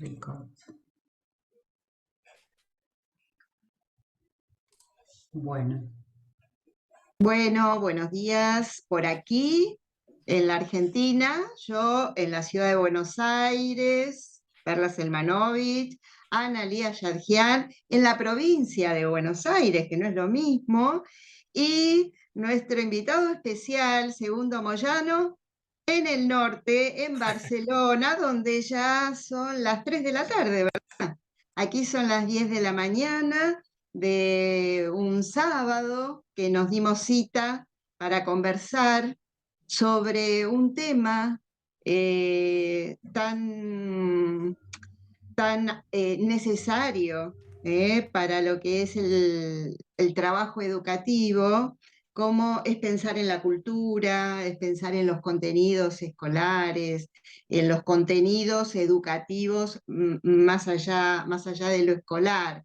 Record. Bueno, Bueno, buenos días por aquí, en la Argentina, yo en la ciudad de Buenos Aires, Perla Selmanovich, Ana Lía Yadjian, en la provincia de Buenos Aires, que no es lo mismo, y nuestro invitado especial, Segundo Moyano, en el norte, en Barcelona, donde ya son las 3 de la tarde, ¿verdad? Aquí son las 10 de la mañana de un sábado que nos dimos cita para conversar sobre un tema tan necesario para lo que es el trabajo educativo, como es pensar en la cultura, es pensar en los contenidos escolares, en los contenidos educativos más allá de lo escolar.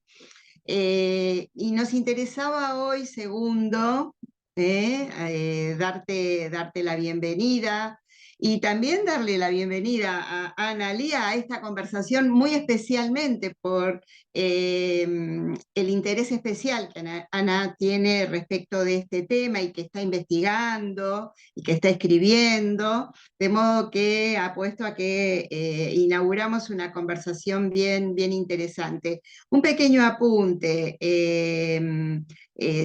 Y nos interesaba hoy, Segundo, darte la bienvenida y también darle la bienvenida a Ana Lía a esta conversación, muy especialmente por el interés especial que Ana tiene respecto de este tema y que está investigando y que está escribiendo, de modo que apuesto a que inauguramos una conversación bien, bien interesante. Un pequeño apunte.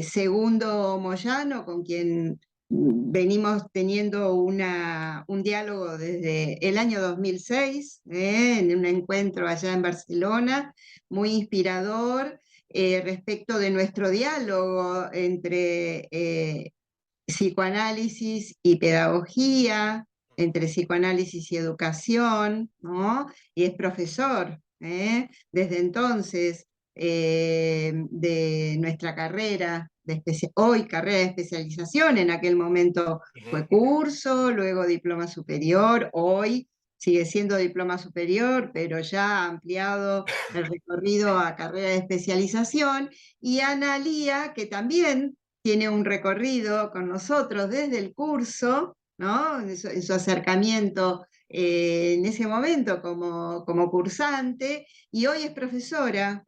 Segundo Moyano, con quien venimos teniendo un diálogo desde el año 2006, en un encuentro allá en Barcelona, muy inspirador, respecto de nuestro diálogo entre psicoanálisis y pedagogía, entre psicoanálisis y educación, ¿no? Y es profesor, desde entonces, de nuestra carrera, hoy carrera de especialización, en aquel momento fue curso, luego diploma superior, hoy sigue siendo diploma superior, pero ya ha ampliado el recorrido a carrera de especialización, y Ana Lía, que también tiene un recorrido con nosotros desde el curso, ¿no? En su acercamiento en ese momento como cursante, y hoy es profesora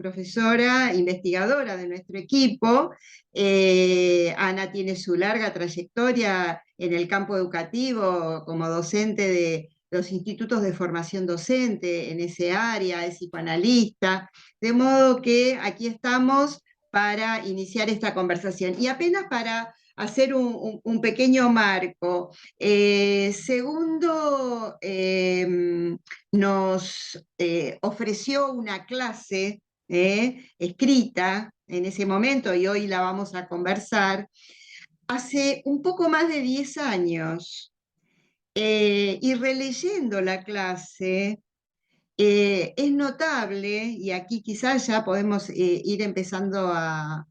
investigadora de nuestro equipo. Ana tiene su larga trayectoria en el campo educativo como docente de los institutos de formación docente en ese área, es psicoanalista, de modo que aquí estamos para iniciar esta conversación. Y apenas para hacer un pequeño marco, Segundo nos ofreció una clase escrita en ese momento, y hoy la vamos a conversar, hace un poco más de 10 años. Y releyendo la clase, es notable, y aquí quizás ya podemos ir empezando a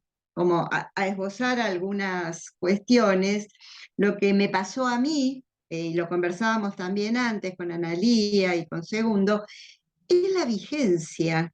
esbozar algunas cuestiones, lo que me pasó a mí, y lo conversábamos también antes con Analía y con Segundo, es la vigencia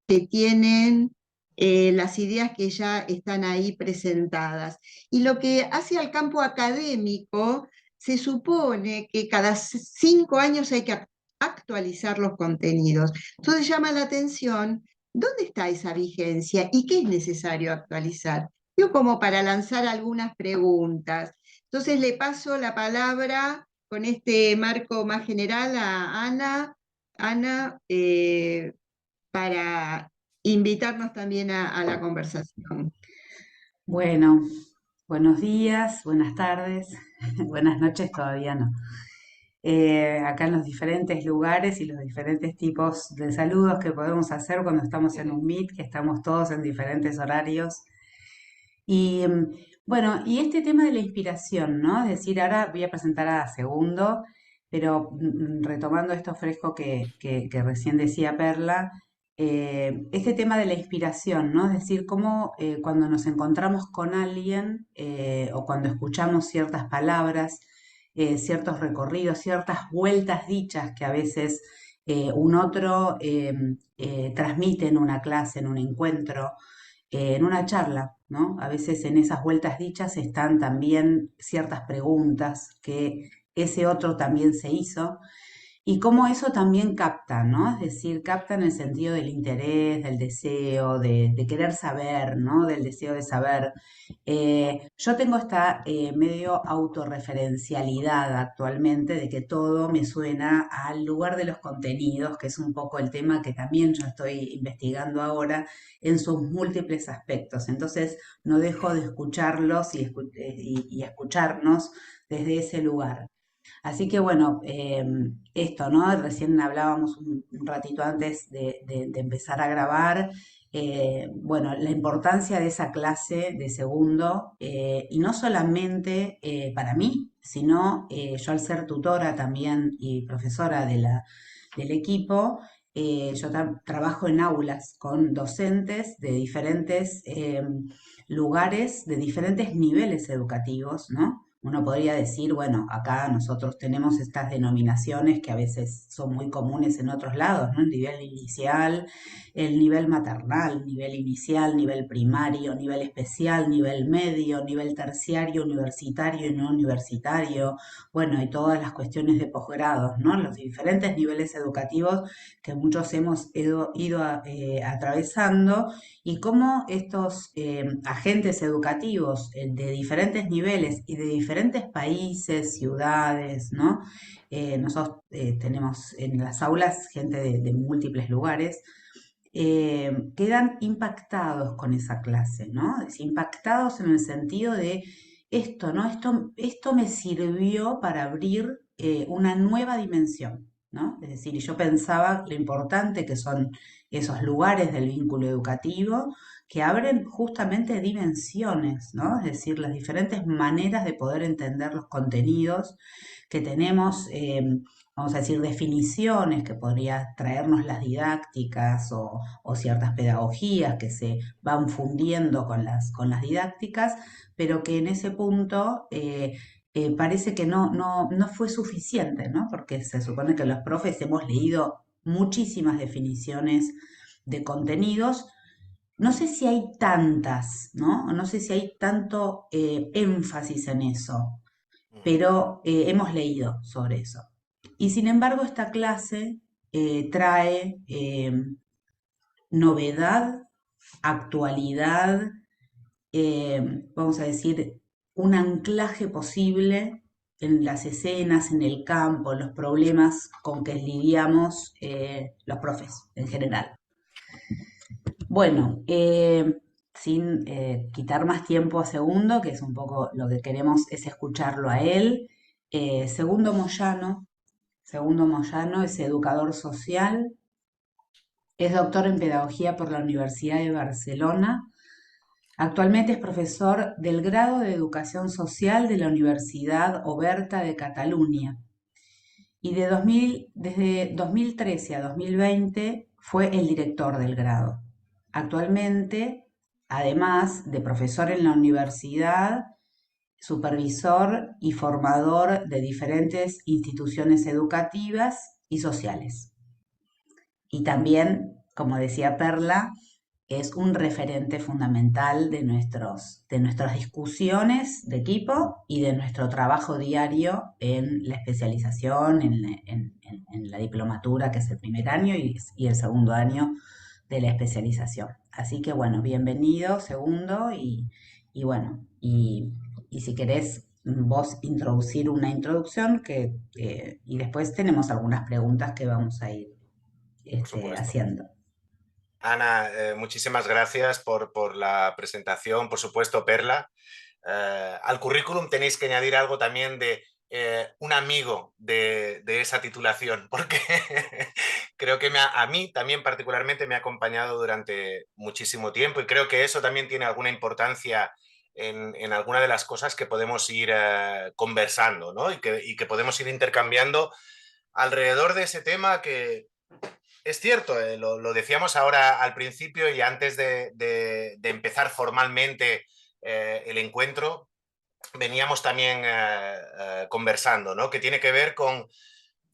que tienen las ideas que ya están ahí presentadas. Y lo que hace al campo académico, se supone que cada 5 años hay que actualizar los contenidos. Entonces llama la atención, ¿dónde está esa vigencia y qué es necesario actualizar? Yo como para lanzar algunas preguntas. Entonces le paso la palabra con este marco más general a Ana. Ana, para invitarnos también a la conversación. bueno, buenos días, buenas tardes, buenas noches todavía no. Acá en los diferentes lugares y los diferentes tipos de saludos que podemos hacer cuando estamos en un meet, que estamos todos en diferentes horarios. Y bueno, y este tema de la inspiración, ¿no? Es decir, ahora voy a presentar a Segundo, pero retomando esto fresco que recién decía Perla, este tema de la inspiración, ¿no? Es decir, cómo cuando nos encontramos con alguien o cuando escuchamos ciertas palabras, ciertos recorridos, ciertas vueltas dichas que a veces un otro transmite en una clase, en un encuentro, en una charla, ¿no? A veces en esas vueltas dichas están también ciertas preguntas que ese otro también se hizo. Y cómo eso también capta, ¿no? Es decir, capta en el sentido del interés, del deseo, de querer saber, ¿no? Del deseo de saber. Yo tengo esta medio autorreferencialidad actualmente de que todo me suena al lugar de los contenidos, que es un poco el tema que también yo estoy investigando ahora en sus múltiples aspectos. Entonces, no dejo de escucharlos y escucharnos desde ese lugar. Así que bueno, esto, ¿no? Recién hablábamos un ratito antes de empezar a grabar. Bueno, la importancia de esa clase de segundo, y no solamente para mí, sino yo al ser tutora también y profesora del equipo, yo trabajo en aulas con docentes de diferentes lugares, de diferentes niveles educativos, ¿no? Uno podría decir, bueno, acá nosotros tenemos estas denominaciones que a veces son muy comunes en otros lados, ¿no? El nivel inicial, el nivel maternal, nivel inicial, nivel primario, nivel especial, nivel medio, nivel terciario, universitario y no universitario, bueno, y todas las cuestiones de posgrados, ¿no? Los diferentes niveles educativos que muchos hemos ido atravesando y cómo estos agentes educativos de diferentes niveles y de diferentes países, ciudades, ¿no? Nosotros tenemos en las aulas gente de múltiples lugares, quedan impactados con esa clase, ¿no? Es decir, impactados en el sentido de esto, ¿no? Esto me sirvió para abrir una nueva dimensión, ¿no? Es decir, yo pensaba lo importante que son esos lugares del vínculo educativo que abren justamente dimensiones, ¿no? Es decir, las diferentes maneras de poder entender los contenidos que tenemos, vamos a decir, definiciones que podría traernos las didácticas o ciertas pedagogías que se van fundiendo con las didácticas, pero que en ese punto parece que no fue suficiente, ¿no? Porque se supone que los profes hemos leído muchísimas definiciones de contenidos. No sé si hay tantas, ¿no? No sé si hay tanto énfasis en eso, Ujú. pero hemos leído sobre eso. Y sin embargo, esta clase trae novedad, actualidad, vamos a decir, un anclaje posible en las escenas, en el campo, los problemas con que lidiamos los profes en general. Bueno, sin quitar más tiempo a Segundo, que es un poco lo que queremos es escucharlo a él. Segundo Moyano es educador social, es doctor en pedagogía por la Universidad de Barcelona. Actualmente es profesor del grado de Educación Social de la Universidad Oberta de Cataluña y desde 2013 a 2020 fue el director del grado. Actualmente, además de profesor en la universidad, supervisor y formador de diferentes instituciones educativas y sociales. Y también, como decía Perla, es un referente fundamental de nuestras discusiones de equipo y de nuestro trabajo diario en la especialización, en la diplomatura, que es el primer año, y el segundo año de la especialización. Así que bueno, bienvenido, segundo, y bueno, y si querés vos introducir una introducción y después tenemos algunas preguntas que vamos a ir Por supuesto. haciendo. Ana, muchísimas gracias por la presentación. Por supuesto, Perla. Al currículum tenéis que añadir algo también de un amigo de esa titulación, porque creo que a mí también particularmente me ha acompañado durante muchísimo tiempo y creo que eso también tiene alguna importancia en alguna de las cosas que podemos ir conversando, ¿no? Y que podemos ir intercambiando alrededor de ese tema que es cierto, lo decíamos ahora al principio y antes de empezar formalmente el encuentro, veníamos también conversando, ¿no? Que tiene que ver con,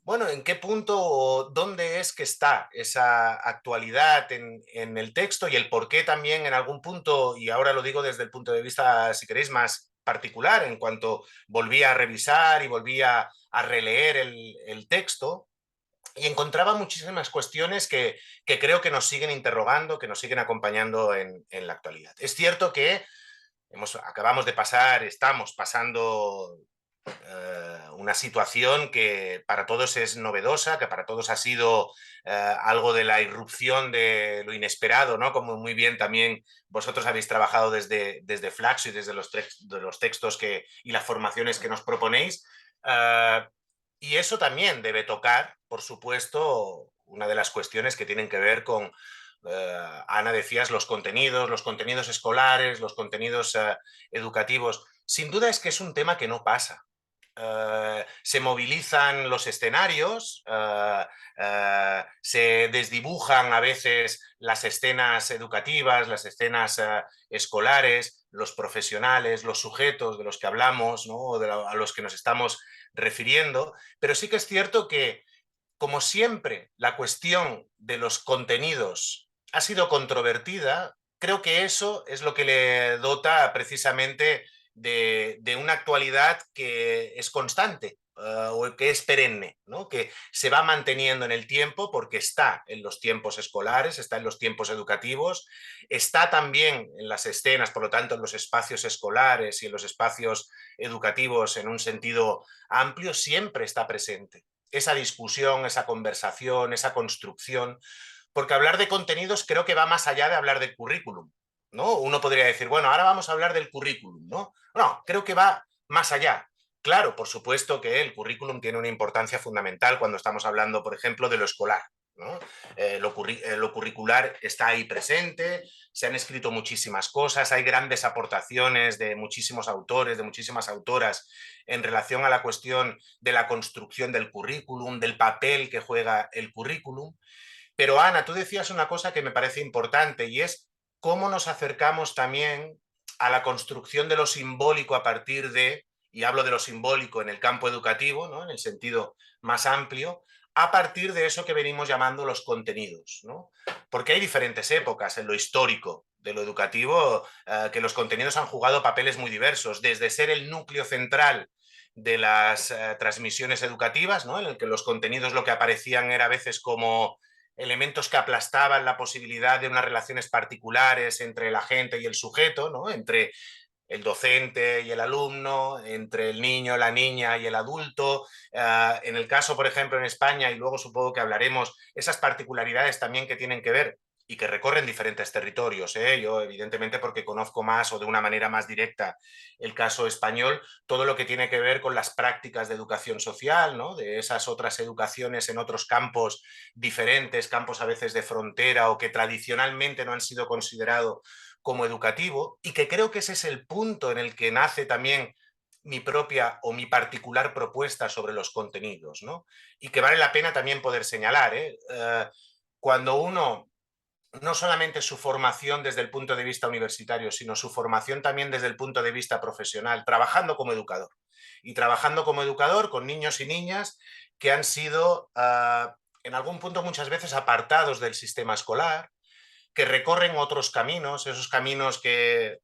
bueno, en qué punto o dónde es que está esa actualidad en el texto y el por qué también en algún punto, y ahora lo digo desde el punto de vista, si queréis, más particular, en cuanto volví a revisar y volví a releer el texto, y encontraba muchísimas cuestiones que creo que nos siguen interrogando, que nos siguen acompañando en la actualidad. Es cierto que acabamos de pasar, estamos pasando una situación que para todos es novedosa, que para todos ha sido algo de la irrupción de lo inesperado, ¿no? Como muy bien también vosotros habéis trabajado desde Flaxo y desde de los textos y las formaciones que nos proponéis. Y eso también debe tocar, por supuesto, una de las cuestiones que tienen que ver con, Ana, decías, los contenidos escolares, los contenidos educativos. Sin duda es que es un tema que no pasa. Se movilizan los escenarios, se desdibujan a veces las escenas educativas, las escenas escolares, los profesionales, los sujetos de los que hablamos, ¿no? A los que nos estamos refiriendo, pero sí que es cierto que, como siempre, la cuestión de los contenidos ha sido controvertida. Creo que eso es lo que le dota precisamente de una actualidad que es constante, o que es perenne, ¿no? Que se va manteniendo en el tiempo porque está en los tiempos escolares, está en los tiempos educativos, está también en las escenas, por lo tanto en los espacios escolares y en los espacios educativos en un sentido amplio, siempre está presente esa discusión, esa conversación, esa construcción, porque hablar de contenidos creo que va más allá de hablar del currículum, ¿no? Uno podría decir, bueno, ahora vamos a hablar del currículum, ¿no? No, creo que va más allá. Claro, por supuesto que el currículum tiene una importancia fundamental cuando estamos hablando, por ejemplo, de lo escolar, ¿no? Lo curricular está ahí presente, se han escrito muchísimas cosas, hay grandes aportaciones de muchísimos autores, de muchísimas autoras en relación a la cuestión de la construcción del currículum, del papel que juega el currículum. Pero Ana, tú decías una cosa que me parece importante y es cómo nos acercamos también a la construcción de lo simbólico a partir de, y hablo de lo simbólico en el campo educativo, ¿no? En el sentido más amplio, a partir de eso que venimos llamando los contenidos, ¿no? Porque hay diferentes épocas en lo histórico de lo educativo, que los contenidos han jugado papeles muy diversos, desde ser el núcleo central de las transmisiones educativas, ¿no? En el que los contenidos lo que aparecían era a veces como elementos que aplastaban la posibilidad de unas relaciones particulares entre el agente y el sujeto, ¿no? Entre el docente y el alumno, entre el niño, la niña y el adulto. En el caso, por ejemplo, en España, y luego supongo que hablaremos, esas particularidades también que tienen que ver y que recorren diferentes territorios. Yo, evidentemente, porque conozco más o de una manera más directa el caso español, todo lo que tiene que ver con las prácticas de educación social, ¿no? De esas otras educaciones en otros campos diferentes, campos a veces de frontera o que tradicionalmente no han sido considerados como educativo, y que creo que ese es el punto en el que nace también mi propia o mi particular propuesta sobre los contenidos, ¿no? Y que vale la pena también poder señalar, cuando uno, no solamente su formación desde el punto de vista universitario, sino su formación también desde el punto de vista profesional, trabajando como educador. Y trabajando como educador con niños y niñas que han sido, en algún punto, muchas veces apartados del sistema escolar, que recorren otros caminos, esos caminos que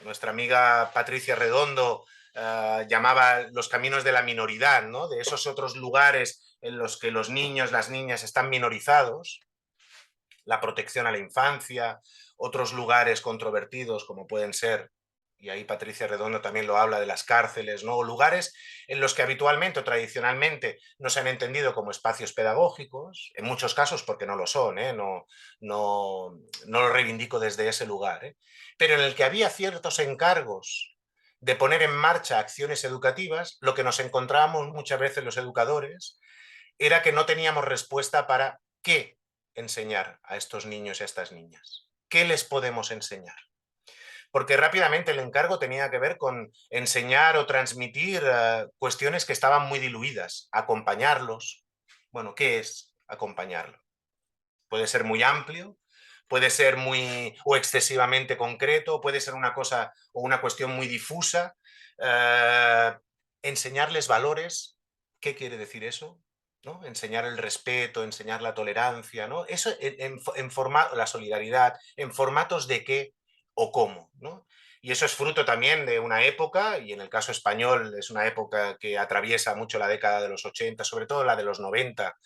nuestra amiga Patricia Redondo llamaba los caminos de la minoridad, ¿no? De esos otros lugares en los que los niños, las niñas están minorizados, la protección a la infancia, otros lugares controvertidos como pueden ser, y ahí Patricia Redondo también lo habla, de las cárceles, ¿no? Lugares en los que habitualmente o tradicionalmente no se han entendido como espacios pedagógicos, en muchos casos porque no lo son, no lo reivindico desde ese lugar, pero en el que había ciertos encargos de poner en marcha acciones educativas. Lo que nos encontrábamos muchas veces los educadores era que no teníamos respuesta para qué enseñar a estos niños y a estas niñas. ¿Qué les podemos enseñar? Porque rápidamente el encargo tenía que ver con enseñar o transmitir cuestiones que estaban muy diluidas, acompañarlos. Bueno, ¿qué es acompañarlo? Puede ser muy amplio, puede ser muy o excesivamente concreto, puede ser una cosa o una cuestión muy difusa. Enseñarles valores, ¿qué quiere decir eso? ¿No? Enseñar el respeto, enseñar la tolerancia, ¿no? Eso la solidaridad, en formatos de qué o cómo, ¿no? Y eso es fruto también de una época, y en el caso español es una época que atraviesa mucho la década de los 80, sobre todo la de los 90,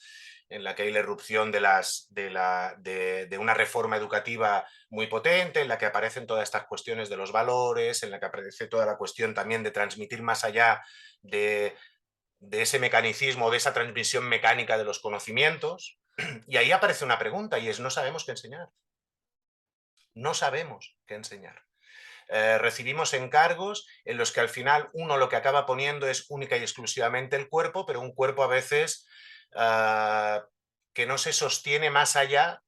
en la que hay la irrupción de una reforma educativa muy potente, en la que aparecen todas estas cuestiones de los valores, en la que aparece toda la cuestión también de transmitir más allá de ese mecanicismo, de esa transmisión mecánica de los conocimientos. Y ahí aparece una pregunta y es: no sabemos qué enseñar. No sabemos qué enseñar. Recibimos encargos en los que al final uno lo que acaba poniendo es única y exclusivamente el cuerpo, pero un cuerpo a veces que no se sostiene más allá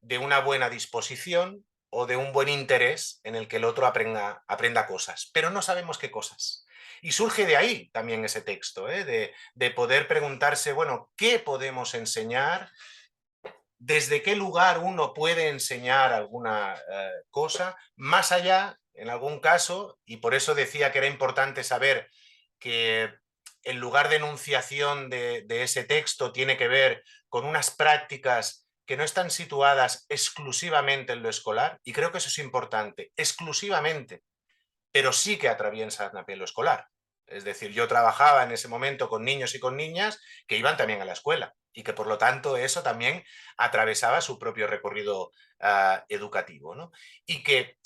de una buena disposición o de un buen interés en el que el otro aprenda cosas, pero no sabemos qué cosas. Y surge de ahí también ese texto, de poder preguntarse, bueno, ¿qué podemos enseñar? ¿Desde qué lugar uno puede enseñar alguna cosa? Más allá, en algún caso, y por eso decía que era importante saber que el lugar de enunciación de ese texto tiene que ver con unas prácticas que no están situadas exclusivamente en lo escolar, y creo que eso es importante, exclusivamente, pero sí que atraviesan a lo escolar. Es decir, yo trabajaba en ese momento con niños y con niñas que iban también a la escuela y que por lo tanto eso también atravesaba su propio recorrido educativo, ¿no? Y que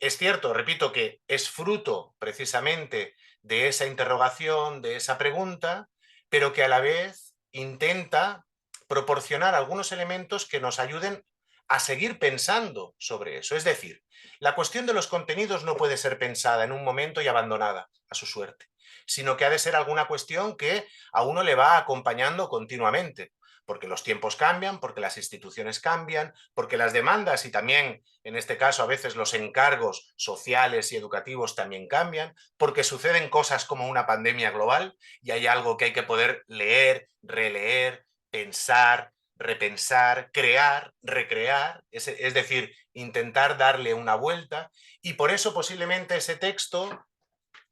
es cierto, repito, que es fruto precisamente de esa interrogación, de esa pregunta, pero que a la vez intenta proporcionar algunos elementos que nos ayuden a seguir pensando sobre eso. Es decir, la cuestión de los contenidos no puede ser pensada en un momento y abandonada a su suerte, sino que ha de ser alguna cuestión que a uno le va acompañando continuamente, porque los tiempos cambian, porque las instituciones cambian, porque las demandas y también, en este caso, a veces los encargos sociales y educativos también cambian, porque suceden cosas como una pandemia global y hay algo que hay que poder leer, releer, pensar, repensar, crear, recrear, es decir, intentar darle una vuelta, y por eso posiblemente ese texto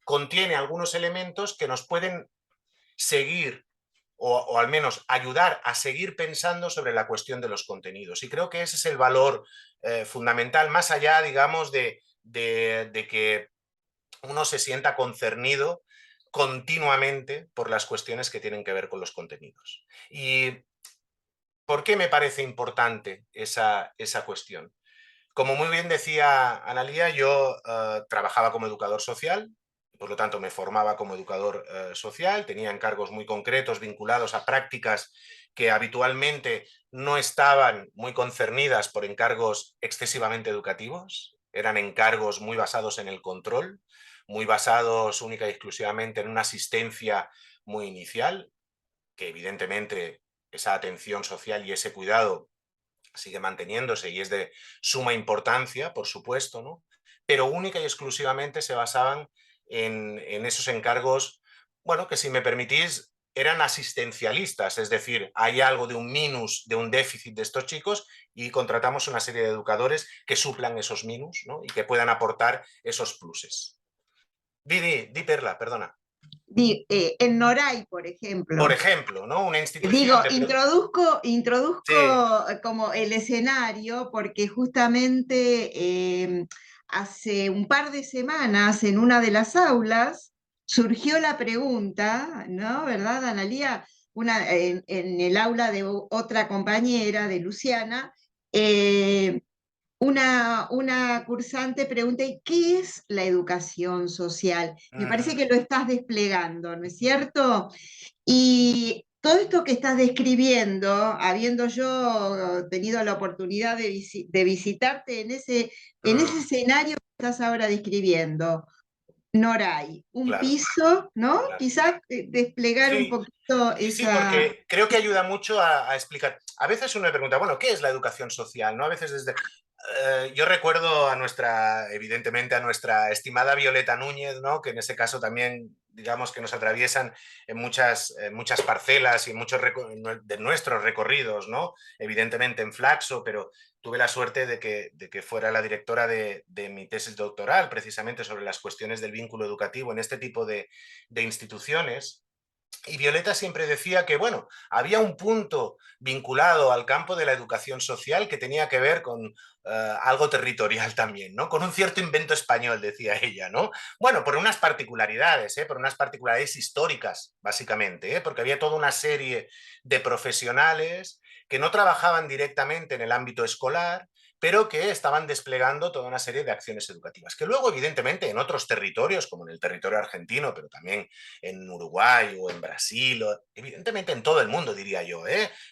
contiene algunos elementos que nos pueden seguir o al menos ayudar a seguir pensando sobre la cuestión de los contenidos. Y creo que ese es el valor fundamental, más allá, digamos, de que uno se sienta concernido continuamente por las cuestiones que tienen que ver con los contenidos. ¿Y por qué me parece importante esa cuestión? Como muy bien decía Analía, yo trabajaba como educador social, por lo tanto me formaba como educador social, tenía encargos muy concretos vinculados a prácticas que habitualmente no estaban muy concernidas por encargos excesivamente educativos, eran encargos muy basados en el control, muy basados única y exclusivamente en una asistencia muy inicial, que evidentemente esa atención social y ese cuidado sigue manteniéndose y es de suma importancia, por supuesto, ¿no? Pero única y exclusivamente se basaban en esos encargos, bueno, que si me permitís, eran asistencialistas, es decir, hay algo de un minus, de un déficit de estos chicos y contratamos una serie de educadores que suplan esos minus, ¿no? Y que puedan aportar esos pluses. Di Perla, perdona. En Noray, por Por ejemplo. ejemplo, ¿no? Una Digo, institución de... Sí, introduzco como el escenario porque justamente hace un par de semanas en una de las aulas surgió la pregunta, ¿no? ¿Verdad, Analía? En el aula de otra compañera, de Luciana, eh, una cursante pregunta: ¿y qué es la educación social? Me parece que lo estás desplegando, ¿no es cierto? Y todo esto que estás describiendo, habiendo yo tenido la oportunidad de visitarte en ese escenario que estás ahora describiendo, Noray, un claro, piso, ¿no? claro. Quizás desplegar un Sí, poquito sí, sí, esa... porque creo que ayuda mucho a explicar. A veces uno me pregunta, bueno, ¿qué es la educación social? ¿No? A veces desde... yo recuerdo a nuestra, evidentemente, a nuestra estimada Violeta Núñez, ¿no? Que en ese caso también, digamos, que nos atraviesan en muchas parcelas y en muchos de nuestros recorridos, ¿no? Evidentemente en Flaxo, pero tuve la suerte de que fuera la directora de mi tesis doctoral, precisamente sobre las cuestiones del vínculo educativo en este tipo de instituciones. Y Violeta siempre decía que, bueno, había un punto vinculado al campo de la educación social que tenía que ver con algo territorial también, ¿no? Con un cierto invento español, decía ella, ¿no? Bueno, por unas particularidades, por unas particularidades históricas, básicamente, porque había toda una serie de profesionales que no trabajaban directamente en el ámbito escolar, pero que estaban desplegando toda una serie de acciones educativas, que luego, evidentemente, en otros territorios, como en el territorio argentino, pero también en Uruguay o en Brasil, o, evidentemente en todo el mundo, diría yo,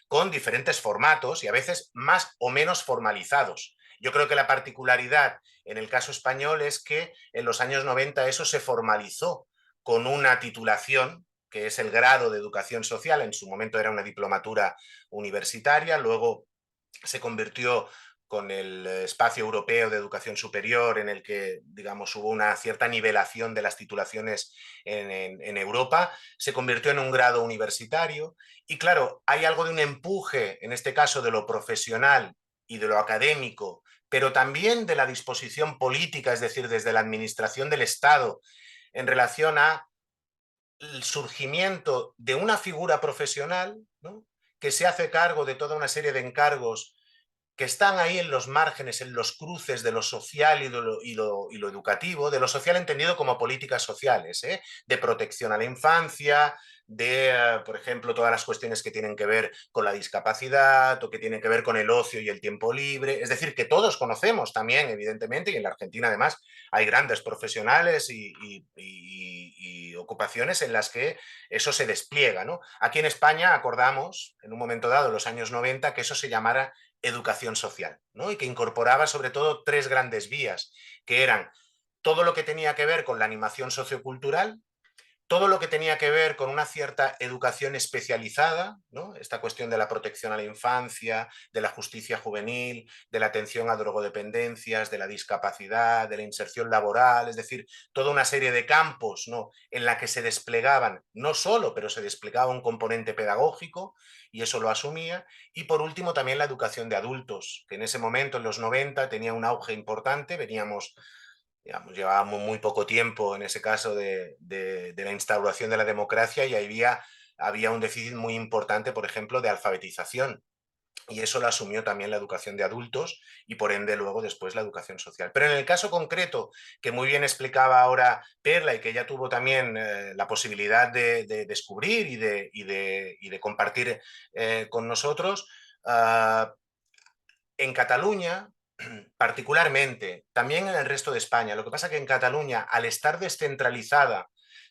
con diferentes formatos y a veces más o menos formalizados. Yo creo que la particularidad en el caso español es que en los años 90 eso se formalizó con una titulación, que es el grado de educación social, en su momento era una diplomatura universitaria, luego se convirtió con el espacio europeo de educación superior en el que, digamos, hubo una cierta nivelación de las titulaciones en Europa, se convirtió en un grado universitario y claro, hay algo de un empuje, en este caso de lo profesional y de lo académico, pero también de la disposición política, es decir, desde la administración del Estado en relación a el surgimiento de una figura profesional, ¿no?, que se hace cargo de toda una serie de encargos que están ahí en los márgenes, en los cruces de lo social y lo educativo, de lo social entendido como políticas sociales, de protección a la infancia, de, por ejemplo, todas las cuestiones que tienen que ver con la discapacidad o que tienen que ver con el ocio y el tiempo libre. Es decir, que todos conocemos también, evidentemente, y en la Argentina además hay grandes profesionales y ocupaciones en las que eso se despliega, ¿no? Aquí en España acordamos, en un momento dado, en los años 90, que eso se llamara educación social, ¿no? Y que incorporaba sobre todo tres grandes vías, que eran todo lo que tenía que ver con la animación sociocultural, todo lo que tenía que ver con una cierta educación especializada, ¿no?, esta cuestión de la protección a la infancia, de la justicia juvenil, de la atención a drogodependencias, de la discapacidad, de la inserción laboral, es decir, toda una serie de campos, ¿no?, en la que se desplegaban, no solo, pero se desplegaba un componente pedagógico y eso lo asumía. Y por último también la educación de adultos, que en ese momento, en los 90, tenía un auge importante, veníamos, digamos, llevábamos muy poco tiempo en ese caso de la instauración de la democracia y había un déficit muy importante, por ejemplo, de alfabetización. Y eso lo asumió también la educación de adultos y por ende luego después la educación social. Pero en el caso concreto, que muy bien explicaba ahora Perla y que ella tuvo también la posibilidad de descubrir y de compartir con nosotros, en Cataluña, particularmente, también en el resto de España. Lo que pasa es que en Cataluña, al estar descentralizada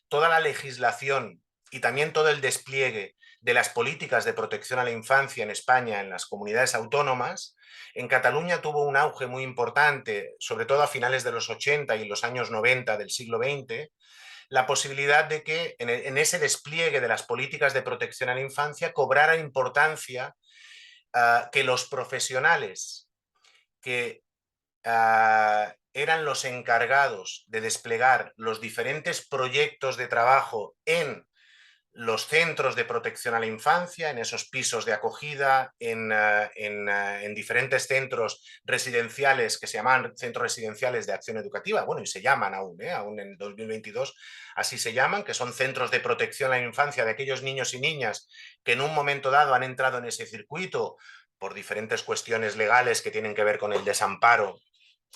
toda la legislación y también todo el despliegue de las políticas de protección a la infancia en España, en las comunidades autónomas, en Cataluña tuvo un auge muy importante, sobre todo a finales de los 80 y los años 90 del siglo XX, la posibilidad de que en ese despliegue de las políticas de protección a la infancia cobrara importancia que los profesionales que eran los encargados de desplegar los diferentes proyectos de trabajo en los centros de protección a la infancia, en esos pisos de acogida, en diferentes centros residenciales que se llaman centros residenciales de acción educativa, bueno, y se llaman aún en 2022, así se llaman, que son centros de protección a la infancia de aquellos niños y niñas que en un momento dado han entrado en ese circuito por diferentes cuestiones legales que tienen que ver con el desamparo,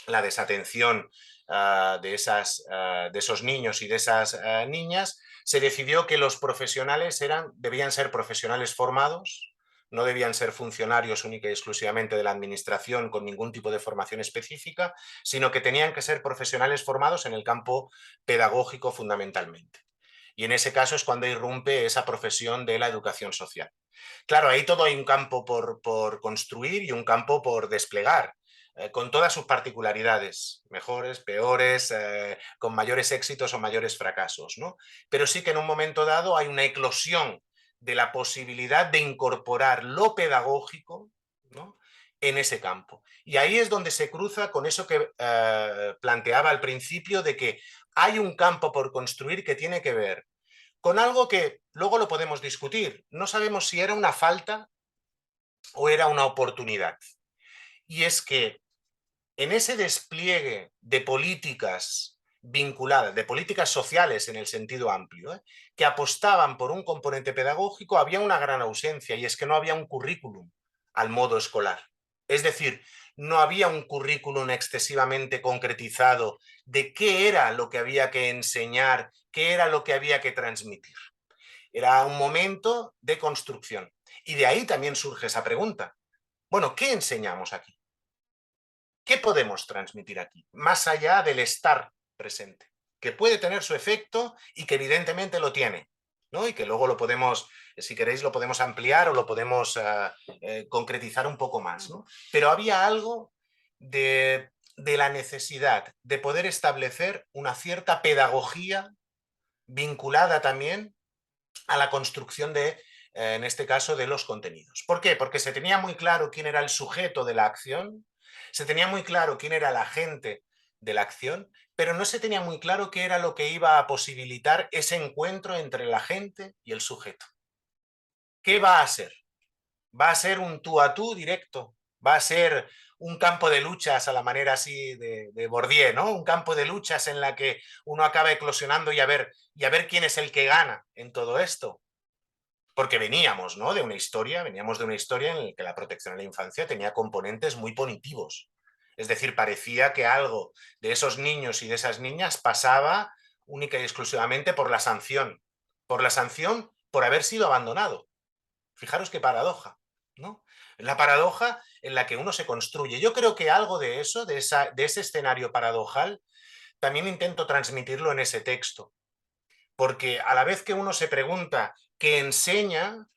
la desatención de esos niños y de esas niñas, se decidió que los profesionales debían ser profesionales formados, no debían ser funcionarios única y exclusivamente de la administración con ningún tipo de formación específica, sino que tenían que ser profesionales formados en el campo pedagógico fundamentalmente. Y en ese caso es cuando irrumpe esa profesión de la educación social. Claro, ahí todo hay un campo por construir y un campo por desplegar, con todas sus particularidades, mejores, peores, con mayores éxitos o mayores fracasos, ¿no? Pero sí que en un momento dado hay una eclosión de la posibilidad de incorporar lo pedagógico, ¿no?, en ese campo. Y ahí es donde se cruza con eso que planteaba al principio de que hay un campo por construir que tiene que ver con algo que luego lo podemos discutir. No sabemos si era una falta o era una oportunidad. Y es que en ese despliegue de políticas vinculada, de políticas sociales en el sentido amplio, que apostaban por un componente pedagógico, había una gran ausencia, y es que no había un currículum al modo escolar. Es decir, no había un currículum excesivamente concretizado de qué era lo que había que enseñar, qué era lo que había que transmitir. Era un momento de construcción. Y de ahí también surge esa pregunta. Bueno, ¿qué enseñamos aquí? ¿Qué podemos transmitir aquí? Más allá del estar presente, que puede tener su efecto y que evidentemente lo tiene, ¿no? Y que luego lo podemos, si queréis, lo podemos ampliar o lo podemos concretizar un poco más, ¿no? Pero había algo de la necesidad de poder establecer una cierta pedagogía vinculada también a la construcción de, en este caso, de los contenidos. ¿Por qué? Porque se tenía muy claro quién era el sujeto de la acción, se tenía muy claro quién era el agente de la acción, pero no se tenía muy claro qué era lo que iba a posibilitar ese encuentro entre el agente y el sujeto. ¿Qué va a ser? ¿Va a ser un tú a tú directo? ¿Va a ser un campo de luchas a la manera así de Bourdieu, ¿no? Un campo de luchas en la que uno acaba eclosionando y a ver quién es el que gana en todo esto. Porque veníamos, ¿no? Veníamos de una historia en la que la protección a la infancia tenía componentes muy punitivos. Es decir, parecía que algo de esos niños y de esas niñas pasaba única y exclusivamente por la sanción por haber sido abandonado. Fijaros qué paradoja, ¿no? La paradoja en la que uno se construye. Yo creo que algo de eso, de ese escenario paradojal, también intento transmitirlo en ese texto. Porque a la vez que uno se pregunta qué enseña,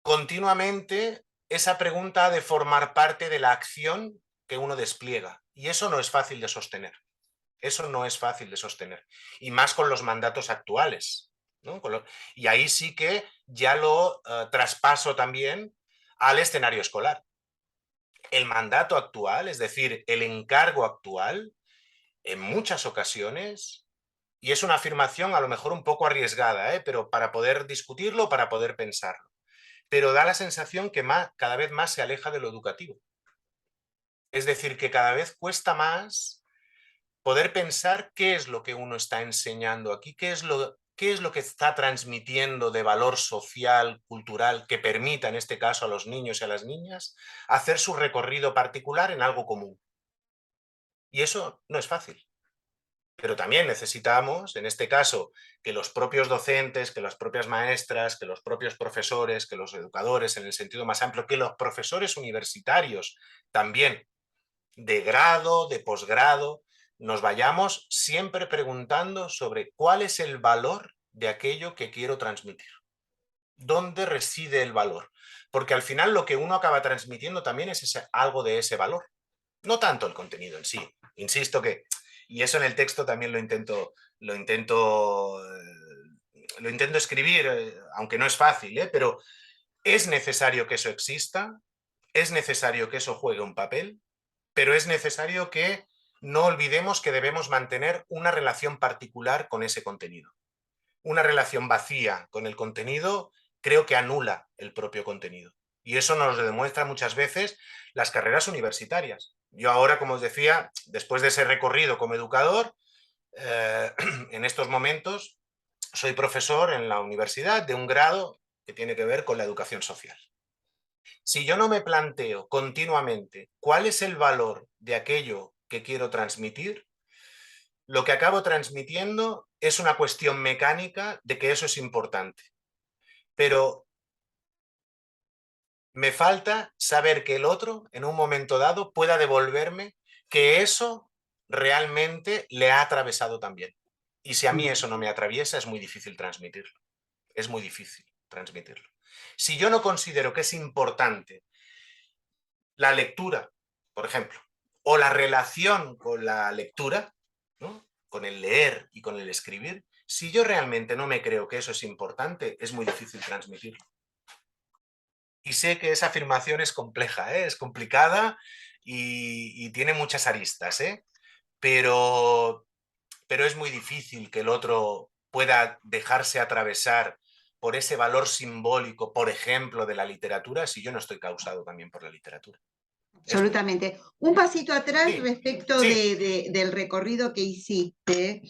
continuamente esa pregunta ha de formar parte de la acción que uno despliega. Y eso no es fácil de sostener. Eso no es fácil de sostener. Y más con los mandatos actuales, ¿no? Y ahí sí que ya lo traspaso también al escenario escolar. El mandato actual, es decir, el encargo actual, en muchas ocasiones, y es una afirmación a lo mejor un poco arriesgada, pero para poder discutirlo, para poder pensarlo, pero da la sensación que cada vez más se aleja de lo educativo. Es decir, que cada vez cuesta más poder pensar qué es lo que uno está enseñando aquí, qué es lo que está transmitiendo de valor social, cultural, que permita, en este caso, a los niños y a las niñas, hacer su recorrido particular en algo común. Y eso no es fácil. Pero también necesitamos, en este caso, que los propios docentes, que las propias maestras, que los propios profesores, que los educadores, en el sentido más amplio, que los profesores universitarios también, de grado, de posgrado, nos vayamos siempre preguntando sobre cuál es el valor de aquello que quiero transmitir. ¿Dónde reside el valor? Porque al final lo que uno acaba transmitiendo también es algo de ese valor. No tanto el contenido en sí. Insisto que, y eso en el texto también lo intento escribir, aunque no es fácil, pero es necesario que eso exista, es necesario que eso juegue un papel, pero es necesario que no olvidemos que debemos mantener una relación particular con ese contenido. Una relación vacía con el contenido creo que anula el propio contenido. Y eso nos lo demuestran muchas veces las carreras universitarias. Yo ahora, como os decía, después de ese recorrido como educador, en estos momentos soy profesor en la universidad de un grado que tiene que ver con la educación social. Si yo no me planteo continuamente cuál es el valor de aquello que quiero transmitir, lo que acabo transmitiendo es una cuestión mecánica de que eso es importante. Pero me falta saber que el otro, en un momento dado, pueda devolverme que eso realmente le ha atravesado también. Y si a mí eso no me atraviesa, es muy difícil transmitirlo. Es muy difícil transmitirlo. Si yo no considero que es importante la lectura, por ejemplo, o la relación con la lectura, ¿no? Con el leer y con el escribir, si yo realmente no me creo que eso es importante, es muy difícil transmitirlo. Y sé que esa afirmación es compleja, es complicada y tiene muchas aristas, pero es muy difícil que el otro pueda dejarse atravesar por ese valor simbólico, por ejemplo, de la literatura, si yo no estoy causado también por la literatura. absolutamente. Un pasito atrás Sí, respecto sí. del recorrido que hiciste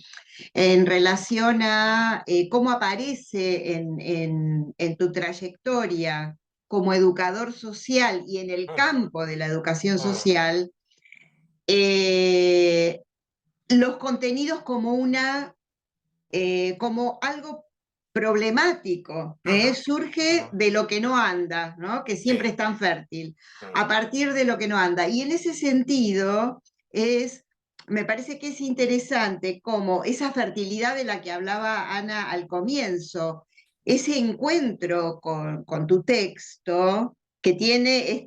en relación a cómo aparece en tu trayectoria como educador social y en el Mm, campo de la educación mm, social, eh, los contenidos como como algo problemático, ujú, ujú. surge de lo que no anda, ¿no? Que Sí. siempre es tan fértil, Mm, a partir de lo que no anda. Y en ese sentido, me parece que es interesante como esa fertilidad de la que hablaba Ana al comienzo, ese encuentro con tu texto, que tiene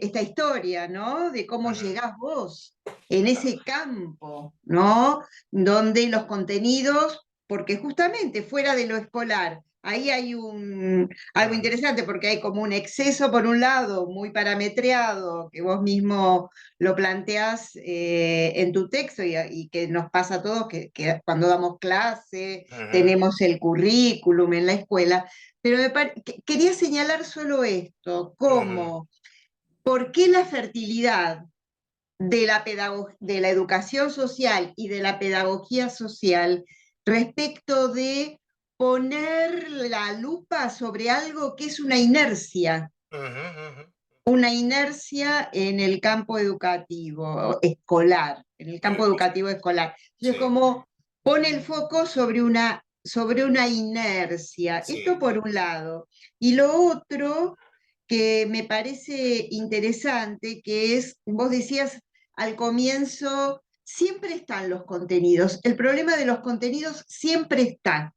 esta historia, ¿no? De cómo ujú, llegás vos en ese campo, ¿no? Donde los contenidos, porque justamente fuera de lo escolar, ahí hay algo ujú, interesante, porque hay como un exceso, por un lado, muy parametreado, que vos mismo lo planteás en tu texto y que nos pasa a todos, que cuando damos clase, ujú, tenemos el currículum en la escuela, pero quería señalar solo esto, ujú, como, ¿por qué la fertilidad de la educación social y de la pedagogía social respecto de poner la lupa sobre algo que es ujú, ujú. una inercia en el campo educativo escolar, en el Sí, campo educativo escolar? Entonces, sí, como pone el foco sobre una inercia, esto sí. por un lado. Y lo otro que me parece interesante, que es, vos decías al comienzo, siempre están los contenidos. El problema de los contenidos siempre está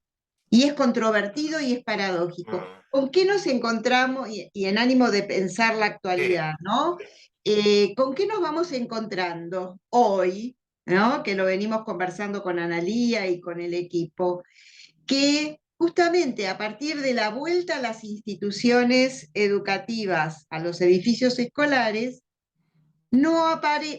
y es controvertido y es paradójico. Mm, ¿Con qué nos encontramos, y en ánimo de pensar la sí, actualidad, ¿no? ¿Con qué nos vamos encontrando hoy, ¿no? Que lo venimos conversando con Analía y con el equipo, que justamente a partir de la vuelta a las instituciones educativas, a los edificios escolares,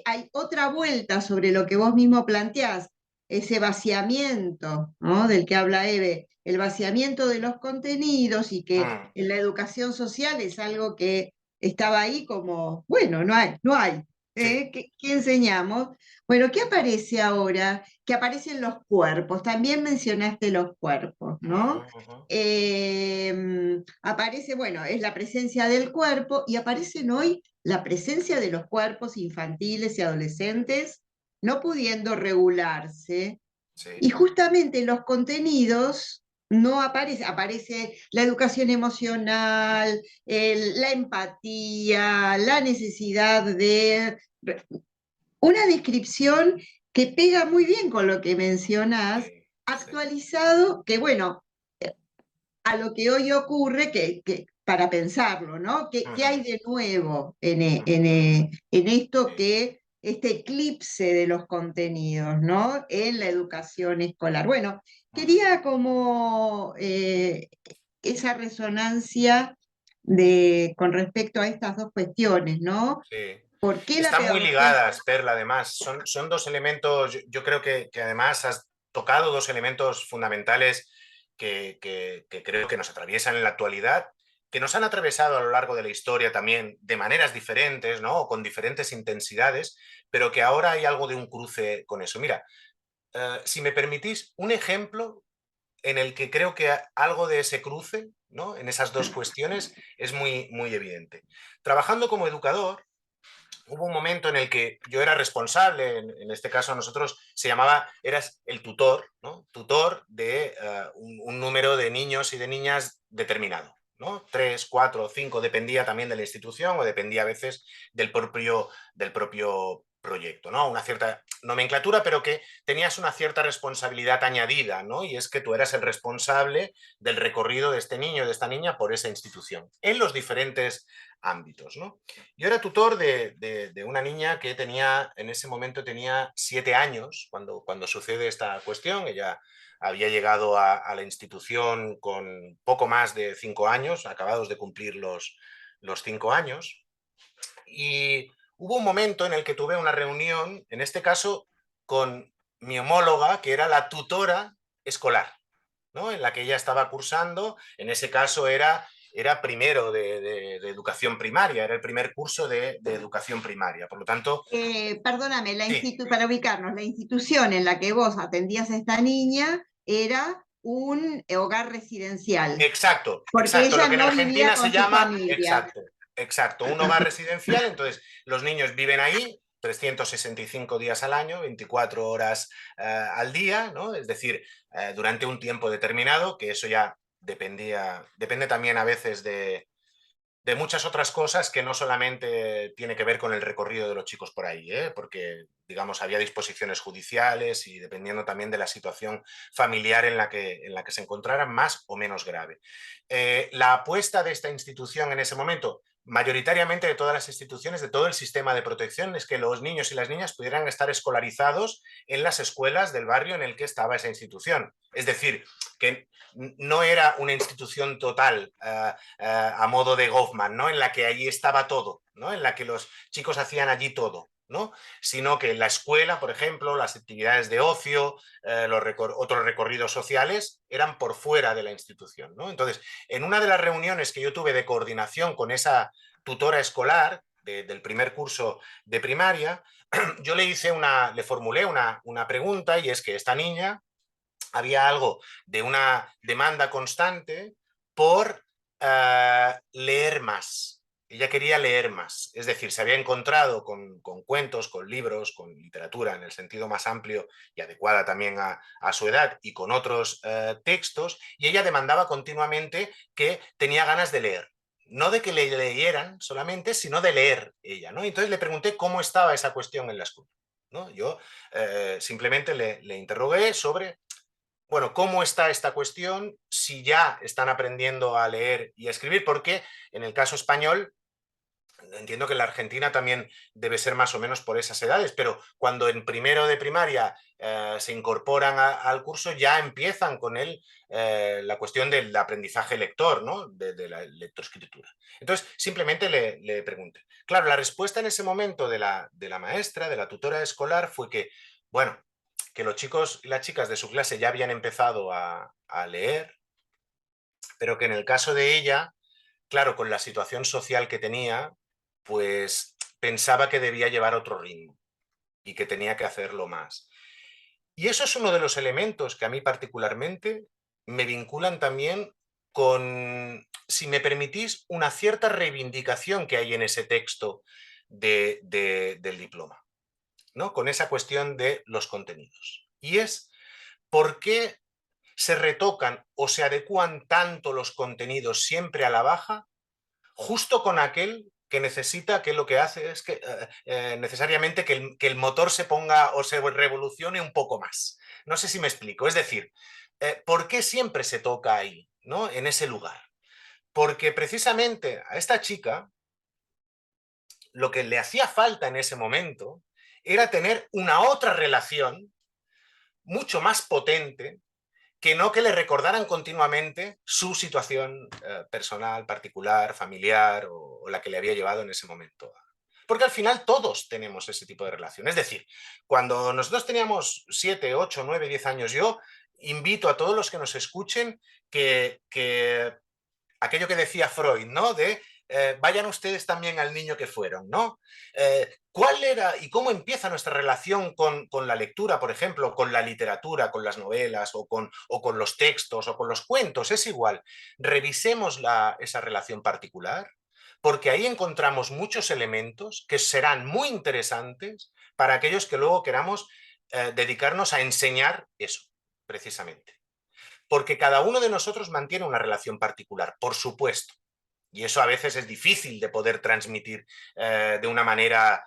hay otra vuelta sobre lo que vos mismo planteás, ese vaciamiento, ¿no? Del que habla Eve, el vaciamiento de los contenidos y que mm, en la educación social es algo que estaba ahí como, bueno, no hay. sí. ¿Qué enseñamos? Bueno, ¿qué aparece ahora? Que aparecen los cuerpos, también mencionaste los cuerpos, Ujú, ¿no? ujú. Aparece, bueno, es la presencia del cuerpo y aparecen hoy la presencia de los cuerpos infantiles y adolescentes no pudiendo regularse. Sí. Y justamente los contenidos no aparece la educación emocional, la empatía, la necesidad de una descripción que pega muy bien con lo que mencionas, Sí, sí. actualizado, que bueno, a lo que hoy ocurre, para pensarlo, ¿no? ¿Qué Ujú, hay de nuevo ujú, en esto sí, que, este eclipse de los contenidos, ¿no? En la educación escolar. Bueno, ujú, quería como esa resonancia con respecto a estas dos cuestiones, ¿no? sí. ¿Por qué la Están muy pedagogía? ligadas, Perla, además. Son dos elementos, yo creo que además has tocado dos elementos fundamentales que creo que nos atraviesan en la actualidad, que nos han atravesado a lo largo de la historia también de maneras diferentes, ¿no? O con diferentes intensidades, pero que ahora hay algo de un cruce con eso. Mira, si me permitís, un ejemplo en el que creo que algo de ese cruce, ¿no? En esas dos cuestiones es muy, muy evidente. Trabajando como educador, hubo un momento en el que yo era responsable, en este caso nosotros se llamaba, eras el tutor, ¿no? Tutor de un número de niños y de niñas determinado, ¿no? 3, 4, 5, dependía también de la institución o dependía a veces del propio proyecto, ¿no? Una cierta nomenclatura, pero que tenías una cierta responsabilidad añadida, ¿no? Y es que tú eras el responsable del recorrido de este niño o de esta niña por esa institución, en los diferentes ámbitos, ¿no? Yo era tutor de una niña que tenía, en ese momento tenía 7 años cuando sucede esta cuestión. Ella había llegado a la institución con poco más de 5 años, acabados de cumplir los 5 años. Y hubo un momento en el que tuve una reunión, en este caso con mi homóloga, que era la tutora escolar, ¿no? En la que ella estaba cursando. En ese caso era era primero de educación primaria, era el primer curso de educación primaria. Por lo tanto, Perdóname, sí, para ubicarnos, la institución en la que vos atendías a esta niña era un hogar residencial, exacto, porque exacto, lo ella que en no vivía Argentina se con su llama, familia. exacto, exacto, un hogar residencial, entonces los niños viven ahí 365 días al año, 24 horas al día, ¿no? Es decir, durante un tiempo determinado, que eso ya depende también a veces de muchas otras cosas que no solamente tiene que ver con el recorrido de los chicos por ahí, porque, digamos, había disposiciones judiciales y dependiendo también de la situación familiar en la que se encontraran, más o menos grave. La apuesta de esta institución en ese momento, mayoritariamente de todas las instituciones, de todo el sistema de protección, es que los niños y las niñas pudieran estar escolarizados en las escuelas del barrio en el que estaba esa institución. Es decir, que no era una institución total a modo de Goffman, ¿no? En la que allí estaba todo, ¿no? En la que los chicos hacían allí todo, ¿no? Sino que la escuela, por ejemplo, las actividades de ocio, otros recorridos sociales eran por fuera de la institución, ¿no? Entonces, en una de las reuniones que yo tuve de coordinación con esa tutora escolar del primer curso de primaria, yo le formulé una pregunta y es que esta niña había algo de una demanda constante por leer más. Ella quería leer más, es decir, se había encontrado con cuentos, con libros, con literatura en el sentido más amplio y adecuada también a su edad y con otros textos, y ella demandaba continuamente que tenía ganas de leer. No de que le leyeran solamente, sino de leer ella, ¿no? Entonces le pregunté cómo estaba esa cuestión en la escuela, ¿no? Yo simplemente le interrogué sobre bueno, ¿cómo está esta cuestión? Si ya están aprendiendo a leer y a escribir, porque en el caso español, entiendo que en la Argentina también debe ser más o menos por esas edades, pero cuando en primero de primaria se incorporan al curso, ya empiezan con él la cuestión del aprendizaje lector, ¿no? De la lectoescritura. Entonces, simplemente le pregunté. Claro, la respuesta en ese momento de la maestra, de la tutora escolar, fue que, bueno, que los chicos y las chicas de su clase ya habían empezado a leer, pero que en el caso de ella, claro, con la situación social que tenía, pues pensaba que debía llevar otro ritmo y que tenía que hacerlo más. Y eso es uno de los elementos que a mí particularmente me vinculan también con, si me permitís, una cierta reivindicación que hay en ese texto del diploma, ¿no? Con esa cuestión de los contenidos. Y es por qué se retocan o se adecúan tanto los contenidos siempre a la baja, justo con aquel que necesita, que lo que hace es que necesariamente que el motor se ponga o se revolucione un poco más. No sé si me explico. Es decir, ¿por qué siempre se toca ahí, ¿no? En ese lugar? Porque precisamente a esta chica lo que le hacía falta en ese momento era tener una otra relación mucho más potente que no que le recordaran continuamente su situación personal, particular, familiar o la que le había llevado en ese momento. Porque al final todos tenemos ese tipo de relación. Es decir, cuando nosotros teníamos 7, 8, 9, 10 años, yo invito a todos los que nos escuchen que aquello que decía Freud, ¿no? De vayan ustedes también al niño que fueron, ¿no? ¿Cuál era y cómo empieza nuestra relación con la lectura, por ejemplo, con la literatura, con las novelas o con los textos o con los cuentos? Es igual. Revisemos esa relación particular porque ahí encontramos muchos elementos que serán muy interesantes para aquellos que luego queramos dedicarnos a enseñar eso, precisamente. Porque cada uno de nosotros mantiene una relación particular, por supuesto. Y eso a veces es difícil de poder transmitir de una manera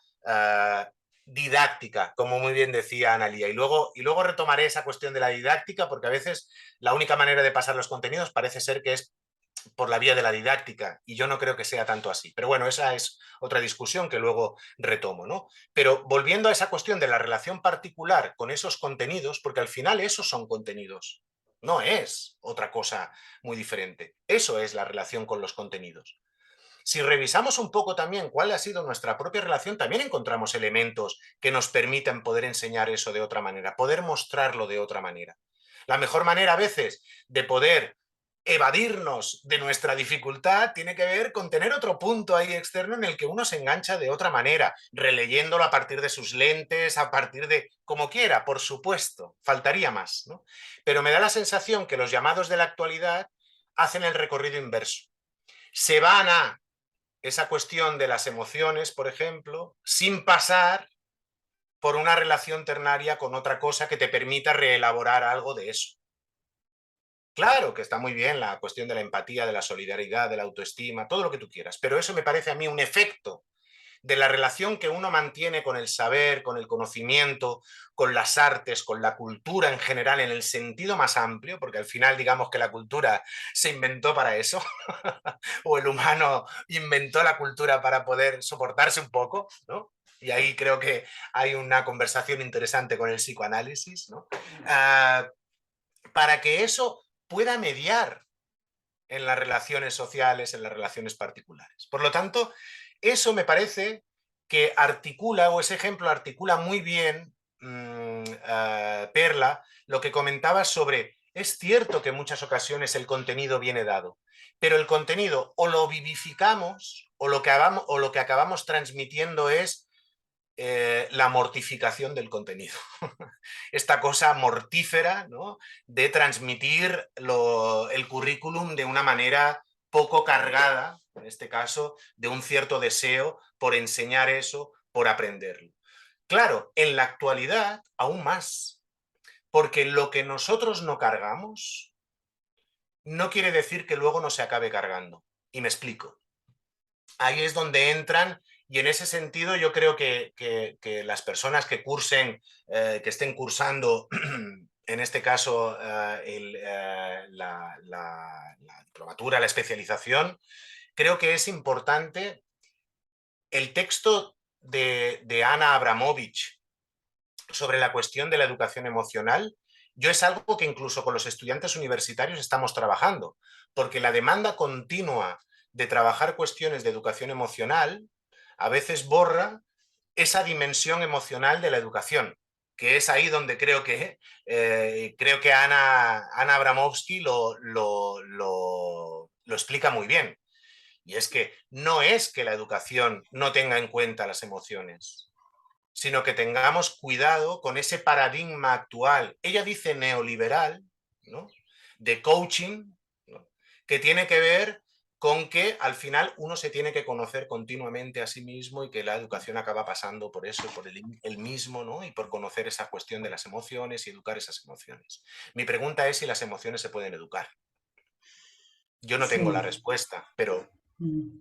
didáctica, como muy bien decía Analía. Y luego retomaré esa cuestión de la didáctica, porque a veces la única manera de pasar los contenidos parece ser que es por la vía de la didáctica, y yo no creo que sea tanto así. Pero bueno, esa es otra discusión que luego retomo, ¿no? Pero volviendo a esa cuestión de la relación particular con esos contenidos, porque al final esos son contenidos, no es otra cosa muy diferente. Eso es la relación con los contenidos. Si revisamos un poco también cuál ha sido nuestra propia relación, también encontramos elementos que nos permiten poder enseñar eso de otra manera, poder mostrarlo de otra manera. La mejor manera a veces de poder evadirnos de nuestra dificultad tiene que ver con tener otro punto ahí externo en el que uno se engancha de otra manera, releyéndolo a partir de sus lentes, a partir de como quiera, por supuesto, faltaría más, ¿no? Pero me da la sensación que los llamados de la actualidad hacen el recorrido inverso. Se van a esa cuestión de las emociones, por ejemplo, sin pasar por una relación ternaria con otra cosa que te permita reelaborar algo de eso. Claro que está muy bien la cuestión de la empatía, de la solidaridad, de la autoestima, todo lo que tú quieras, pero eso me parece a mí un efecto de la relación que uno mantiene con el saber, con el conocimiento, con las artes, con la cultura en general, en el sentido más amplio, porque al final digamos que la cultura se inventó para eso, o el humano inventó la cultura para poder soportarse un poco, ¿no? Y ahí creo que hay una conversación interesante con el psicoanálisis, ¿no? Para que eso pueda mediar en las relaciones sociales, en las relaciones particulares. Por lo tanto, eso me parece que articula, o ese ejemplo articula muy bien, Perla, lo que comentabas sobre, es cierto que en muchas ocasiones el contenido viene dado, pero el contenido o lo vivificamos o lo que acabamos transmitiendo es la mortificación del contenido. Esta cosa mortífera, ¿no?, de transmitir el currículum de una manera poco cargada, en este caso, de un cierto deseo por enseñar eso, por aprenderlo. Claro, en la actualidad, aún más, porque lo que nosotros no cargamos no quiere decir que luego no se acabe cargando. Y me explico. Ahí es donde entran, y en ese sentido yo creo que las personas que cursen, que estén cursando, en este caso, la diplomatura, la especialización, creo que es importante el texto de Ana Abramovich sobre la cuestión de la educación emocional. Yo es algo que incluso con los estudiantes universitarios estamos trabajando, porque la demanda continua de trabajar cuestiones de educación emocional a veces borra esa dimensión emocional de la educación, que es ahí donde creo que Ana Abramovsky lo explica muy bien. Y es que no es que la educación no tenga en cuenta las emociones, sino que tengamos cuidado con ese paradigma actual. Ella dice neoliberal, ¿no?, de coaching, ¿no?, que tiene que ver con que al final uno se tiene que conocer continuamente a sí mismo y que la educación acaba pasando por eso, por el mismo, ¿no?, y por conocer esa cuestión de las emociones y educar esas emociones. Mi pregunta es si las emociones se pueden educar. Yo no tengo la Sí. respuesta, pero Mm.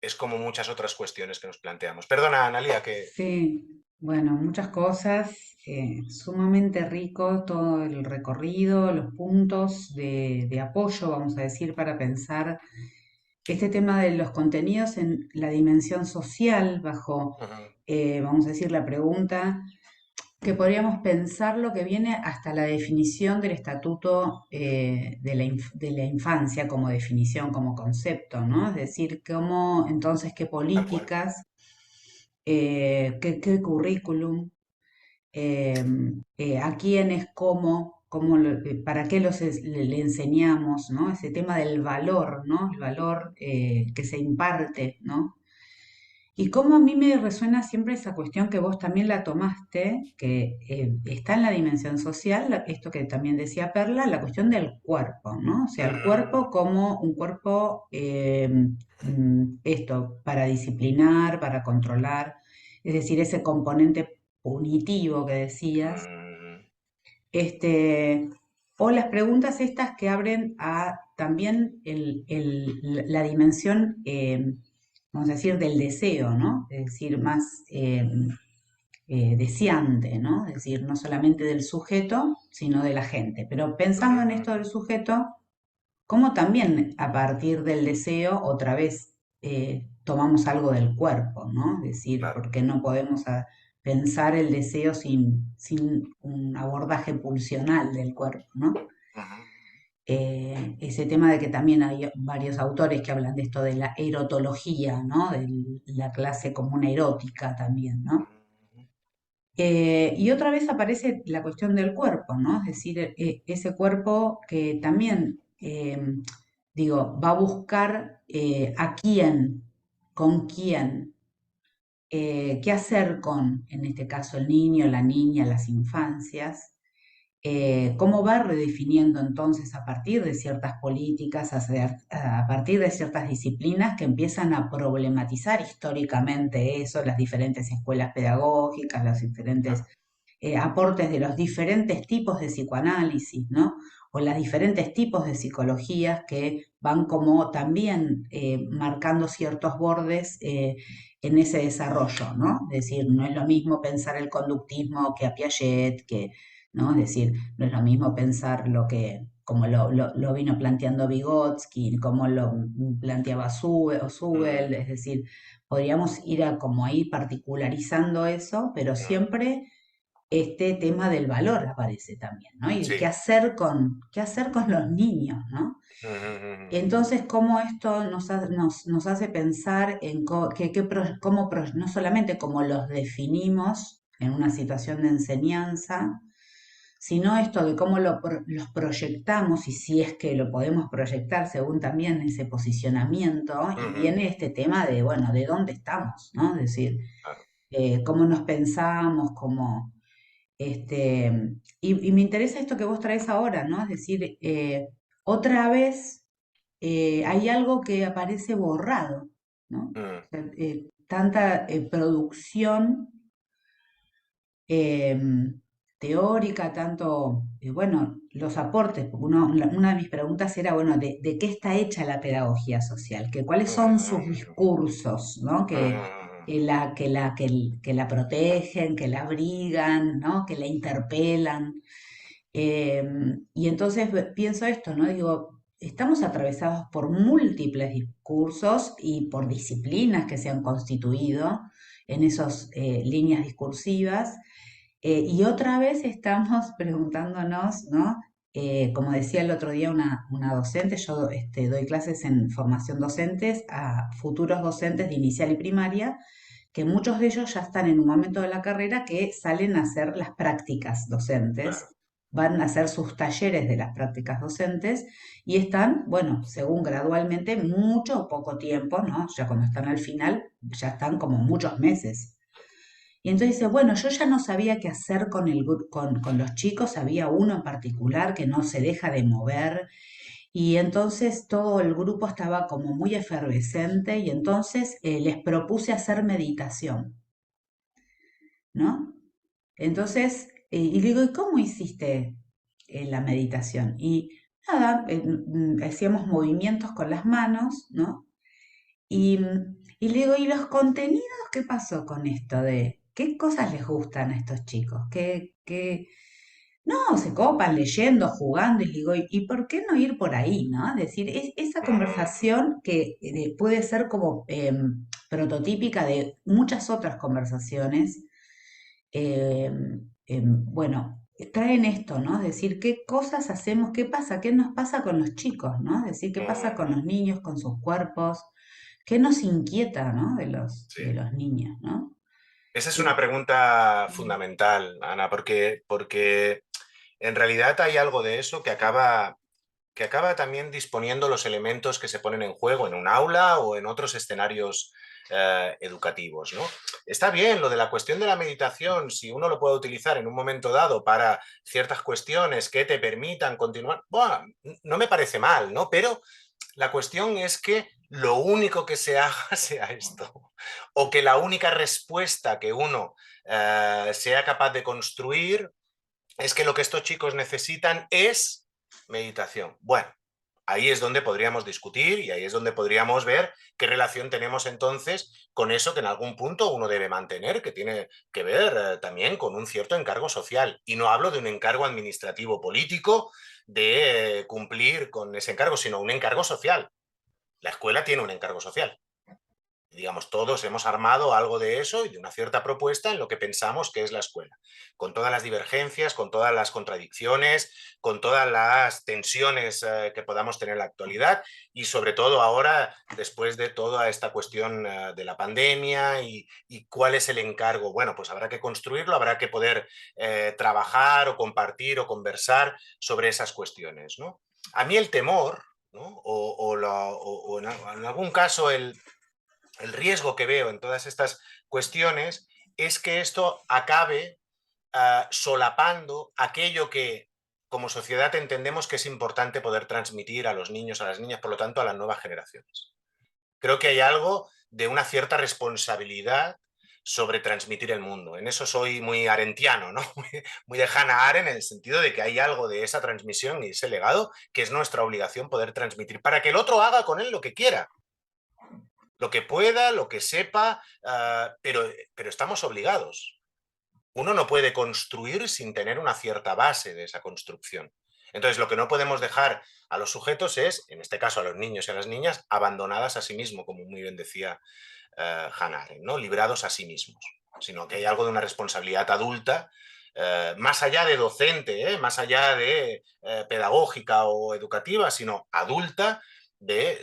es como muchas otras cuestiones que nos planteamos. Perdona, Analia, que... Sí, bueno, muchas cosas, sumamente rico todo el recorrido, los puntos de apoyo, vamos a decir, para pensar este tema de los contenidos en la dimensión social, bajo, Ujú, vamos a decir, la pregunta que podríamos pensar lo que viene hasta la definición del estatuto de la infancia como definición, como concepto, ¿no? Es decir, cómo, entonces, qué tal cual. políticas, qué currículum, eh, a quiénes, para qué le enseñamos, ¿no? Ese tema del valor, ¿no? El valor que se imparte, ¿no? Y cómo a mí me resuena siempre esa cuestión que vos también la tomaste, que está en la dimensión social, esto que también decía Perla, la cuestión del cuerpo, ¿no? O sea, el cuerpo como un cuerpo, esto, para disciplinar, para controlar, es decir, ese componente punitivo que decías, Mm, este, o las preguntas estas que abren a también la dimensión, vamos a decir, del deseo, ¿no? Es decir, más deseante, ¿no? Es decir, no solamente del sujeto, sino de la gente. Pero pensando en esto del sujeto, como también a partir del deseo, otra vez tomamos algo del cuerpo, ¿no? Es decir, claro. porque no podemos pensar el deseo sin un abordaje pulsional del cuerpo, ¿no? Ujú, Ese tema de que también hay varios autores que hablan de esto de la erotología, ¿no? De la clase como una erótica también, ¿no? ujú, Y otra vez aparece la cuestión del cuerpo, ¿no? Es decir, ese cuerpo que también digo, va a buscar a quién, con quién, qué hacer con, en este caso, el niño, la niña, las infancias, cómo va redefiniendo entonces a partir de ciertas políticas, a partir de ciertas disciplinas que empiezan a problematizar históricamente eso, las diferentes escuelas pedagógicas, los diferentes aportes de los diferentes tipos de psicoanálisis, ¿no? O los diferentes tipos de psicologías que van como también marcando ciertos bordes en ese desarrollo, ¿no? Es decir, no es lo mismo pensar el conductismo que a Piaget, ¿no? Es decir, no es lo mismo pensar como lo vino planteando Vygotsky, como lo planteaba Subel, es decir, podríamos ir como ahí particularizando eso, pero siempre este tema del valor aparece también, ¿no? Y Sí. qué hacer con los niños, ¿no? Entonces, cómo esto nos hace pensar en no solamente cómo los definimos en una situación de enseñanza, sino esto de cómo los proyectamos y si es que lo podemos proyectar según también ese posicionamiento, y viene este tema de, bueno, de dónde estamos, ¿no? Es decir, Claro. cómo nos pensamos, y me interesa esto que vos traes ahora, ¿no? Es decir, otra vez hay algo que aparece borrado, ¿no? O sea, tanta producción eh, teórica, tanto, bueno, los aportes, porque una de mis preguntas era, bueno, de qué está hecha la pedagogía social? ¿Cuáles son sus discursos, ¿no? Que la protegen, que la abrigan, ¿no? Que la interpelan. Y entonces pienso esto, ¿no? Digo, estamos atravesados por múltiples discursos y por disciplinas que se han constituido en esas líneas discursivas. Y otra vez estamos preguntándonos, ¿no? Como decía el otro día una docente, yo doy clases en formación docentes a futuros docentes de inicial y primaria, que muchos de ellos ya están en un momento de la carrera que salen a hacer las prácticas docentes, Claro. van a hacer sus talleres de las prácticas docentes y están, bueno, según gradualmente, mucho o poco tiempo, ¿no? Ya cuando están al final, ya están como muchos meses. Y entonces dice, bueno, yo ya no sabía qué hacer con los chicos, había uno en particular que no se deja de mover, y entonces todo el grupo estaba como muy efervescente y entonces les propuse hacer meditación, ¿no? Entonces, y le digo, ¿y cómo hiciste la meditación? Y nada, hacíamos movimientos con las manos, ¿no? Y le digo, ¿y los contenidos qué pasó con esto de qué cosas les gustan a estos chicos? No, se copan leyendo, jugando, y le digo, ¿y por qué no ir por ahí, no? Es decir, esa conversación que puede ser como prototípica de muchas otras conversaciones, bueno, traen esto, ¿no? Es decir, qué cosas hacemos, qué pasa, qué nos pasa con los chicos, ¿no? Es decir, qué pasa con los niños, con sus cuerpos, qué nos inquieta, ¿no? Sí. De los niños, ¿no? Esa es Eh, una pregunta fundamental, Ana, porque en realidad hay algo de eso que acaba también disponiendo los elementos que se ponen en juego en un aula o en otros escenarios educativos, ¿no? Está bien lo de la cuestión de la meditación, si uno lo puede utilizar en un momento dado para ciertas cuestiones que te permitan continuar, bueno, no me parece mal, ¿no? Pero la cuestión es que lo único que se haga sea esto, o que la única respuesta que uno sea capaz de construir es que lo que estos chicos necesitan es meditación. Bueno, ahí es donde podríamos discutir y ahí es donde podríamos ver qué relación tenemos entonces con eso que en algún punto uno debe mantener, que tiene que ver también con un cierto encargo social. Y no hablo de un encargo administrativo político de cumplir con ese encargo, sino un encargo social. La escuela tiene un encargo social. Digamos, todos hemos armado algo de eso y de una cierta propuesta en lo que pensamos que es la escuela, con todas las divergencias, con todas las contradicciones, con todas las tensiones que podamos tener en la actualidad y sobre todo ahora, después de toda esta cuestión de la pandemia y cuál es el encargo. Bueno, pues habrá que construirlo, habrá que poder trabajar o compartir o conversar sobre esas cuestiones, ¿no? a mí el temor, ¿no? o en algún caso el riesgo que veo en todas estas cuestiones es que esto acabe solapando aquello que como sociedad entendemos que es importante poder transmitir a los niños, a las niñas, por lo tanto a las nuevas generaciones. Creo que hay algo de una cierta responsabilidad sobre transmitir el mundo. En eso soy muy arentiano, ¿no? Muy de Hannah Arendt, en el sentido de que hay algo de esa transmisión y ese legado que es nuestra obligación poder transmitir para que el otro haga con él lo que quiera, lo que pueda, lo que sepa, pero estamos obligados. Uno no puede construir sin tener una cierta base de esa construcción. Entonces, lo que no podemos dejar a los sujetos es, en este caso a los niños y a las niñas, abandonadas a sí mismos, como muy bien decía Hannah Arendt, ¿no? Librados a sí mismos, sino que hay algo de una responsabilidad adulta, más allá de docente, más allá de pedagógica o educativa, sino adulta de,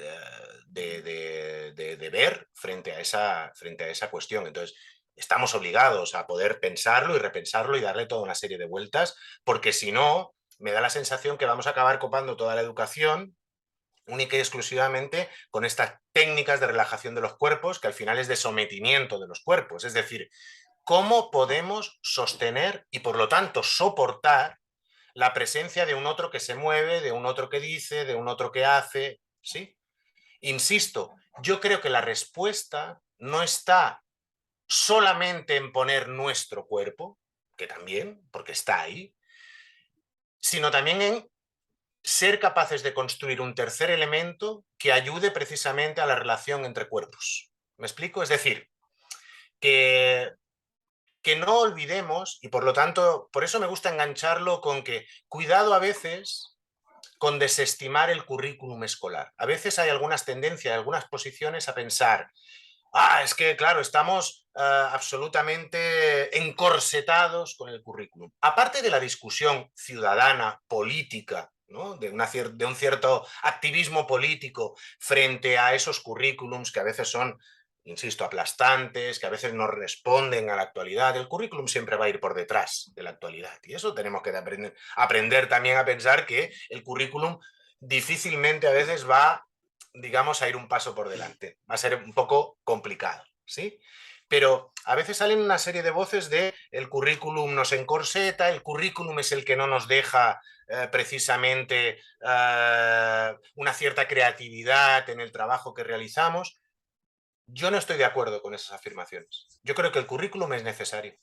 de ver frente a esa cuestión. Entonces, estamos obligados a poder pensarlo y repensarlo y darle toda una serie de vueltas, porque si no, me da la sensación que vamos a acabar copando toda la educación única y exclusivamente con estas técnicas de relajación de los cuerpos, que al final es de sometimiento de los cuerpos. Es decir, ¿cómo podemos sostener y por lo tanto soportar la presencia de un otro que se mueve, de un otro que dice, de un otro que hace? ¿Sí? Insisto, yo creo que la respuesta no está solamente en poner nuestro cuerpo, que también, porque está ahí, sino también en ser capaces de construir un tercer elemento que ayude precisamente a la relación entre cuerpos. ¿Me explico? Es decir, que, que no olvidemos, y por lo tanto, por eso me gusta engancharlo con que cuidado a veces con desestimar el currículum escolar. A veces hay algunas tendencias, algunas posiciones a pensar, es que, claro, estamos absolutamente encorsetados con el currículum. Aparte de la discusión ciudadana, política, ¿no? de un cierto activismo político frente a esos currículums que a veces son, insisto, aplastantes, que a veces no responden a la actualidad. El currículum siempre va a ir por detrás de la actualidad. Y eso tenemos que aprender también a pensar que el currículum difícilmente a veces va, digamos, a ir un paso por delante. Va a ser un poco complicado, ¿sí? Pero a veces salen una serie de voces de el currículum nos encorseta, el currículum es el que no nos deja precisamente una cierta creatividad en el trabajo que realizamos. Yo no estoy de acuerdo con esas afirmaciones. Yo creo que el currículum es necesario.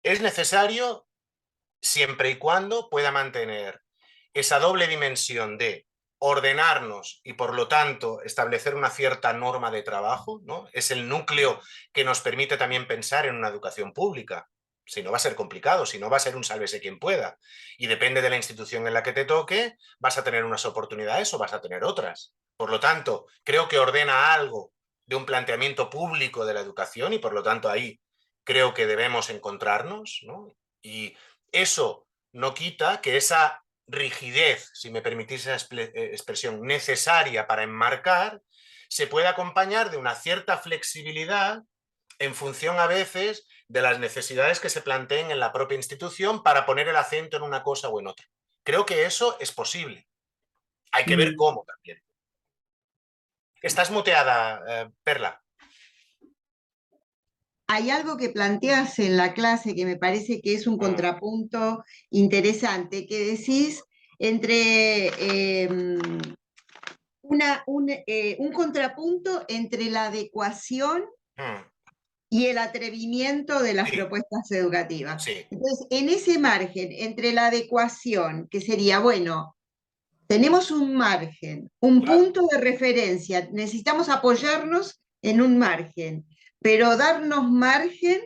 Es necesario siempre y cuando pueda mantener esa doble dimensión de ordenarnos y por lo tanto establecer una cierta norma de trabajo, ¿no? Es el núcleo que nos permite también pensar en una educación pública. Si no va a ser complicado, si no va a ser un sálvese quien pueda. Y depende de la institución en la que te toque, vas a tener unas oportunidades o vas a tener otras. Por lo tanto, creo que ordena algo de un planteamiento público de la educación y por lo tanto ahí creo que debemos encontrarnos, ¿no? Y eso no quita que esa rigidez, si me permitís esa expresión, necesaria para enmarcar, se puede acompañar de una cierta flexibilidad en función a veces de las necesidades que se planteen en la propia institución para poner el acento en una cosa o en otra. Creo que eso es posible. Hay que ver cómo también. Estás muteada, Perla. Hay algo que planteas en la clase que me parece que es un contrapunto interesante, que decís entre un contrapunto entre la adecuación y el atrevimiento de las Sí, propuestas educativas. sí. Entonces, en ese margen entre la adecuación, que sería, bueno, tenemos un margen, un Claro, punto de referencia, necesitamos apoyarnos en un margen, pero darnos margen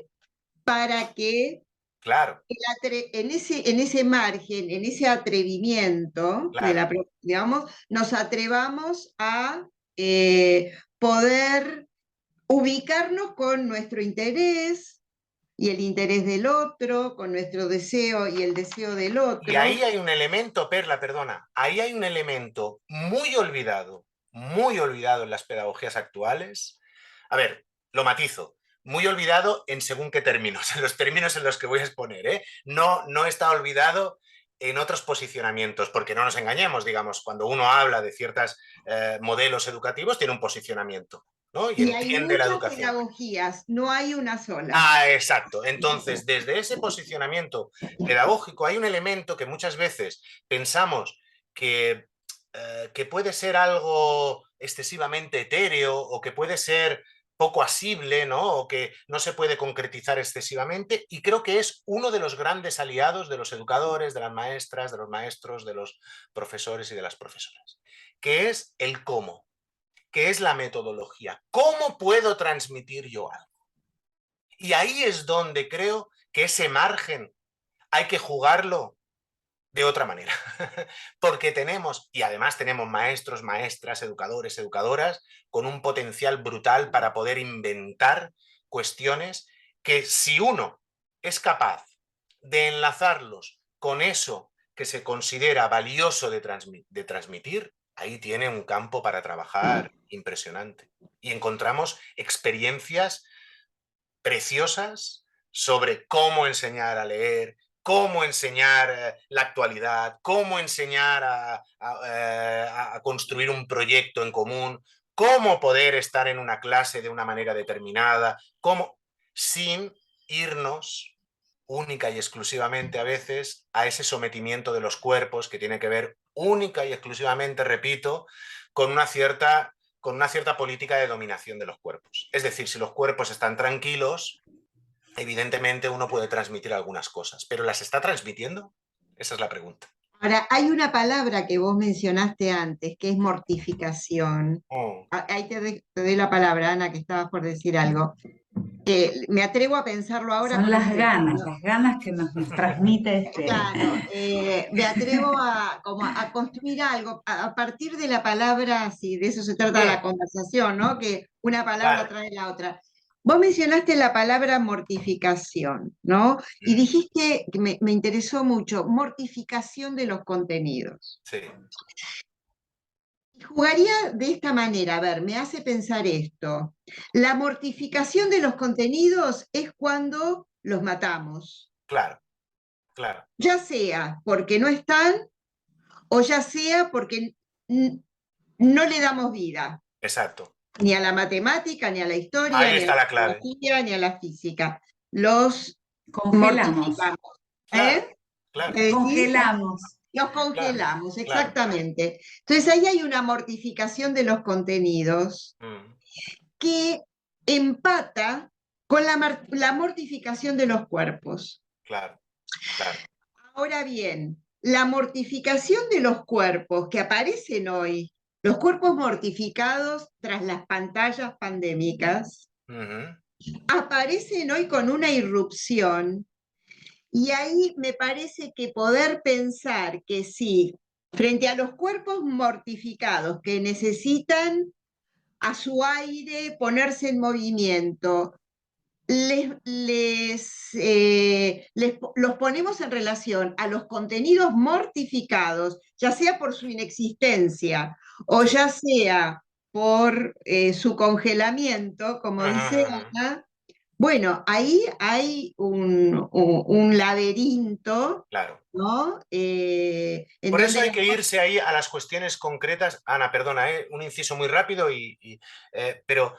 para que claro, en ese margen, en ese atrevimiento, claro. digamos, nos atrevamos a poder ubicarnos con nuestro interés y el interés del otro, con nuestro deseo y el deseo del Y otro. ahí hay un elemento, Perla, perdona, ahí hay un elemento muy olvidado en las pedagogías actuales. A ver, lo matizo, muy olvidado en según qué términos, en los términos en los que voy a exponer, ¿eh? No, no está olvidado en otros posicionamientos, porque no nos engañemos, digamos, cuando uno habla de ciertos modelos educativos, tiene un posicionamiento, ¿no? Y Y hay entiende la muchas educación. pedagogías, no hay una sola. Ah, exacto. Entonces, desde ese posicionamiento pedagógico hay un elemento que muchas veces pensamos que puede ser algo excesivamente etéreo o que puede ser poco asible, ¿no? O que no se puede concretizar excesivamente, y creo que es uno de los grandes aliados de los educadores, de las maestras, de los maestros, de los profesores y de las profesoras, que es el cómo, que es la metodología. ¿Cómo puedo transmitir yo algo? Y ahí es donde creo que ese margen hay que jugarlo de otra manera, porque tenemos, y además tenemos maestros, maestras, educadores, educadoras, con un potencial brutal para poder inventar cuestiones que, si uno es capaz de enlazarlos con eso que se considera valioso de transmitir, ahí tiene un campo para trabajar impresionante. Y encontramos experiencias preciosas sobre cómo enseñar a leer, cómo enseñar la actualidad, cómo enseñar a construir un proyecto en común, cómo poder estar en una clase de una manera determinada, cómo, sin irnos única y exclusivamente a veces a ese sometimiento de los cuerpos que tiene que ver única y exclusivamente, repito, con una cierta política de dominación de los cuerpos. Es decir, si los cuerpos están tranquilos, evidentemente uno puede transmitir algunas cosas, pero ¿las está transmitiendo? Esa es la pregunta. Ahora, hay una palabra que vos mencionaste antes, que es mortificación. Oh, Ahí te doy la palabra, Ana, que estabas por decir algo. Que me atrevo a pensarlo ahora Son con ustedes, ¿no? las ganas que nos transmite Claro, me atrevo a, como a construir algo a partir de la palabra, si de eso se trata la conversación, ¿no? Que una palabra claro. trae la otra. Vos mencionaste la palabra mortificación, ¿no? Y dijiste, que me interesó mucho, mortificación de los contenidos. Sí, Jugaría de esta manera, a ver, me hace pensar esto. La mortificación de los contenidos es cuando los matamos, claro, claro, ya sea porque no están o ya sea porque no le damos vida, exacto. ni a la matemática, ni a la historia, Ahí ni a está la la clave. geografía, ni a la física. Los congelamos, mortificamos. Claro, ¿Eh? claro, ¿Me decís? congelamos. Los claro, congelamos, claro. exactamente. Entonces ahí hay una mortificación de los contenidos Mm, que empata con la mortificación de los cuerpos. claro, claro. Ahora bien, la mortificación de los cuerpos que aparecen hoy, los cuerpos mortificados tras las pantallas pandémicas, Ujú, aparecen hoy con una irrupción y ahí me parece que poder pensar que sí, frente a los cuerpos mortificados que necesitan a su aire ponerse en movimiento, los ponemos en relación a los contenidos mortificados, ya sea por su inexistencia o sí. ya sea por su congelamiento, como dice Ujú, Ana. Bueno, ahí hay un laberinto, claro. ¿no? En Por eso donde hay que irse ahí a las cuestiones concretas. Ana, perdona, un inciso muy rápido, pero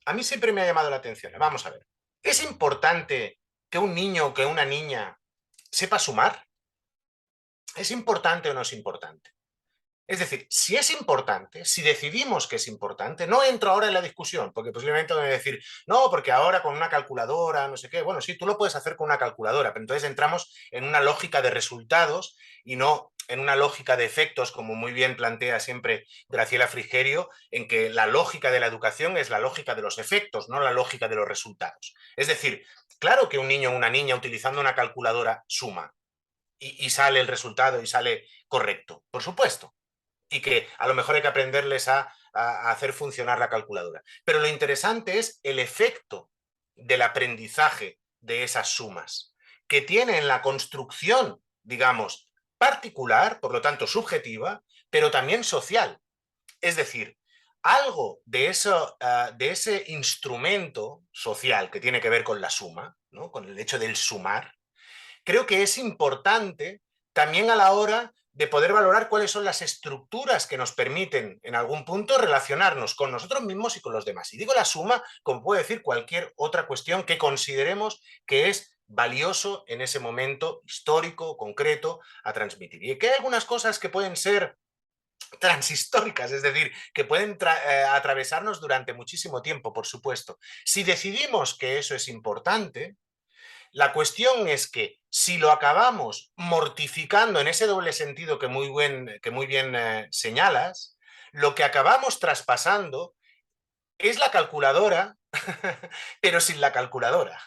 a mí siempre me ha llamado la atención. Vamos a ver. ¿Es importante que un niño o que una niña sepa sumar? ¿Es importante o no es importante? Es decir, si es importante, si decidimos que es importante, no entro ahora en la discusión, porque posiblemente van a decir, no, porque ahora con una calculadora, no sé qué. Bueno, sí, tú lo puedes hacer con una calculadora, pero entonces entramos en una lógica de resultados y no en una lógica de efectos, como muy bien plantea siempre Graciela Frigerio, en que la lógica de la educación es la lógica de los efectos, no la lógica de los resultados. Es decir, claro que un niño o una niña utilizando una calculadora suma y sale el resultado y sale correcto, por supuesto, y que a lo mejor hay que aprenderles a hacer funcionar la calculadora. Pero lo interesante es el efecto del aprendizaje de esas sumas, que tiene en la construcción, digamos, particular, por lo tanto subjetiva, pero también social. Es decir, algo de ese instrumento social que tiene que ver con la suma, ¿no? Con el hecho del sumar, creo que es importante también a la hora de poder valorar cuáles son las estructuras que nos permiten en algún punto relacionarnos con nosotros mismos y con los demás. Y digo la suma, como puedo decir cualquier otra cuestión que consideremos que es valioso en ese momento histórico, concreto, a transmitir. Y que hay algunas cosas que pueden ser transhistóricas, es decir, que pueden atravesarnos durante muchísimo tiempo, por supuesto. Si decidimos que eso es importante, la cuestión es que si lo acabamos mortificando en ese doble sentido que muy bien señalas, lo que acabamos traspasando es la calculadora, pero sin la calculadora.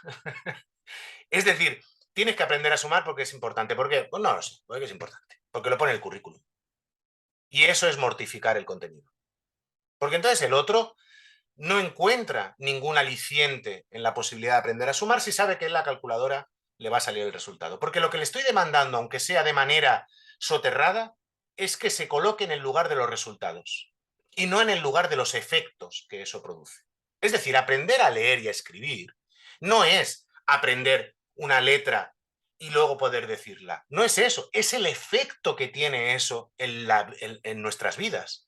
Es decir, tienes que aprender a sumar porque es importante. ¿Por qué? Pues no lo sé, porque es importante. Porque lo pone el currículum. Y eso es mortificar el contenido. Porque entonces el otro no encuentra ningún aliciente en la posibilidad de aprender a sumar si sabe que en la calculadora le va a salir el resultado. Porque lo que le estoy demandando, aunque sea de manera soterrada, es que se coloque en el lugar de los resultados y no en el lugar de los efectos que eso produce. Es decir, aprender a leer y a escribir no es aprender una letra y luego poder decirla. No es eso, es el efecto que tiene eso en nuestras vidas.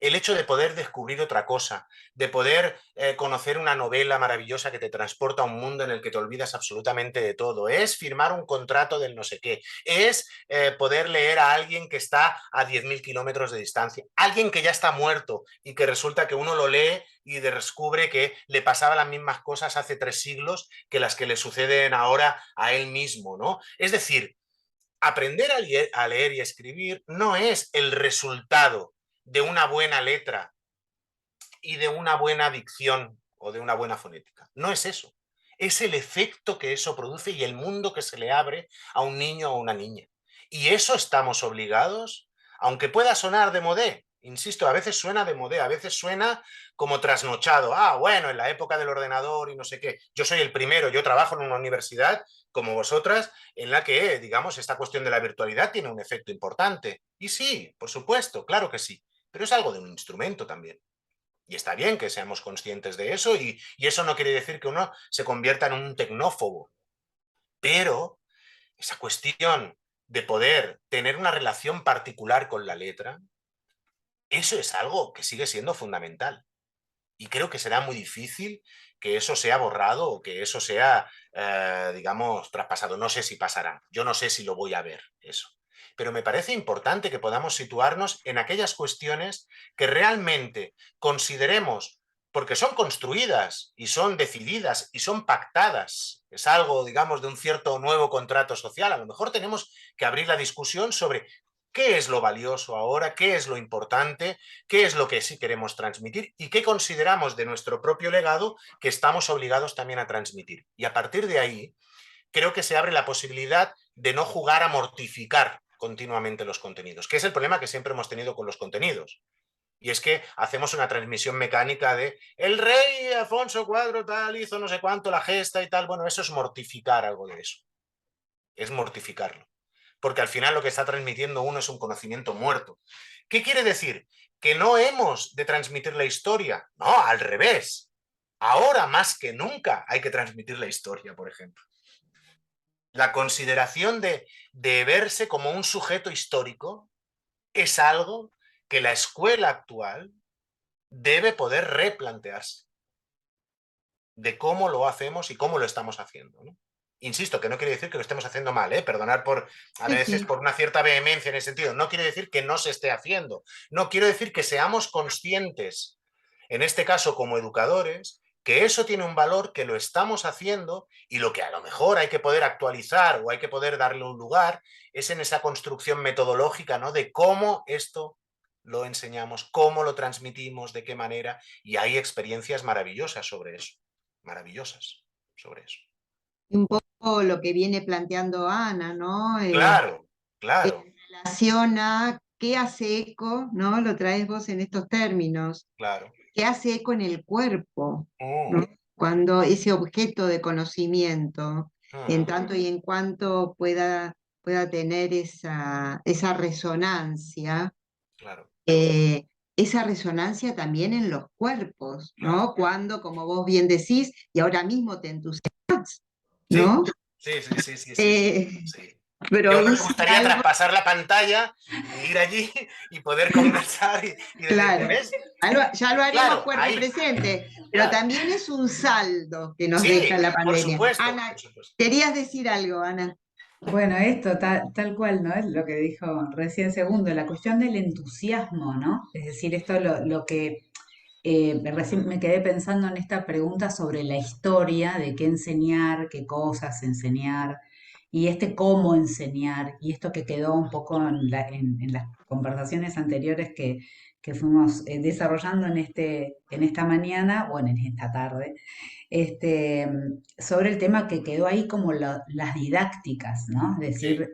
El hecho de poder descubrir otra cosa, de poder conocer una novela maravillosa que te transporta a un mundo en el que te olvidas absolutamente de todo, es firmar un contrato del no sé qué, es poder leer a alguien que está a 10.000 kilómetros de distancia, alguien que ya está muerto y que resulta que uno lo lee y descubre que le pasaban las mismas cosas hace 3 siglos que las que le suceden ahora a él mismo, ¿no? Es decir, aprender a leer y escribir no es el resultado de una buena letra y de una buena dicción o de una buena fonética. No es eso. Es el efecto que eso produce y el mundo que se le abre a un niño o una niña. Y eso estamos obligados, aunque pueda sonar de modé. Insisto, a veces suena de modé, a veces suena como trasnochado. Ah, bueno, en la época del ordenador y no sé qué. Yo soy el primero, yo trabajo en una universidad como vosotras, en la que, digamos, esta cuestión de la virtualidad tiene un efecto importante. Y sí, por supuesto, claro que sí, pero es algo de un instrumento también. Y está bien que seamos conscientes de eso y eso no quiere decir que uno se convierta en un tecnófobo. Pero esa cuestión de poder tener una relación particular con la letra, eso es algo que sigue siendo fundamental. Y creo que será muy difícil que eso sea borrado o que eso sea, digamos, traspasado. No sé si pasará. Yo no sé si lo voy a ver eso. Pero me parece importante que podamos situarnos en aquellas cuestiones que realmente consideremos, porque son construidas y son decididas y son pactadas. Es algo, digamos, de un cierto nuevo contrato social. A lo mejor tenemos que abrir la discusión sobre qué es lo valioso ahora, qué es lo importante, qué es lo que sí queremos transmitir y qué consideramos de nuestro propio legado que estamos obligados también a transmitir. Y a partir de ahí, creo que se abre la posibilidad de no jugar a mortificar continuamente los contenidos, que es el problema que siempre hemos tenido con los contenidos. Y es que hacemos una transmisión mecánica de el rey Alfonso IV tal hizo no sé cuánto, la gesta y tal. Bueno, eso es mortificar algo de eso. Es mortificarlo. Porque al final lo que está transmitiendo uno es un conocimiento muerto. ¿Qué quiere decir? ¿Que no hemos de transmitir la historia? No, al revés. Ahora más que nunca hay que transmitir la historia, por ejemplo. La consideración de verse como un sujeto histórico es algo que la escuela actual debe poder replantearse de cómo lo hacemos y cómo lo estamos haciendo, ¿no? Insisto, que no quiere decir que lo estemos haciendo mal, perdonar por a veces por una cierta vehemencia en ese sentido. No quiere decir que no se esté haciendo. No quiero decir que seamos conscientes, en este caso como educadores, que eso tiene un valor, que lo estamos haciendo y lo que a lo mejor hay que poder actualizar o hay que poder darle un lugar es en esa construcción metodológica, ¿no? De cómo esto lo enseñamos, cómo lo transmitimos, de qué manera, y hay experiencias maravillosas sobre eso, maravillosas sobre eso. Un poco lo que viene planteando Ana, ¿no? Claro, claro, En relación a qué hace eco, ¿no? Lo traes vos en estos términos, claro. qué hace eco en el cuerpo, ¿no? Mm, Cuando ese objeto de conocimiento, en mm, tanto y en cuanto pueda tener esa resonancia, claro, eh, esa resonancia también en los cuerpos, claro. ¿no? Cuando, como vos bien decís, y ahora mismo te entusiasmas, Sí, ¿no? sí, sí, sí, sí, sí, sí, Eh, sí. Y a uno le hice gustaría algo, traspasar la pantalla e ir allí y poder conversar y decirte, claro, ¿ves? ya lo haremos Claro, cuerpo ahí, presente, pero claro. también es un saldo que nos deja Sí, la por pandemia. supuesto, Ana, por supuesto. querías decir algo, Ana. Bueno, esto tal cual, ¿no? Es lo que dijo recién Segundo, la cuestión del entusiasmo, ¿no? Es decir, esto lo que recién me quedé pensando en esta pregunta sobre la historia, de qué enseñar, qué cosas enseñar, y este cómo enseñar, y esto que quedó un poco en las conversaciones anteriores que fuimos desarrollando en esta mañana, bueno, en esta tarde, sobre el tema que quedó ahí como las didácticas, ¿no? Es Sí, decir,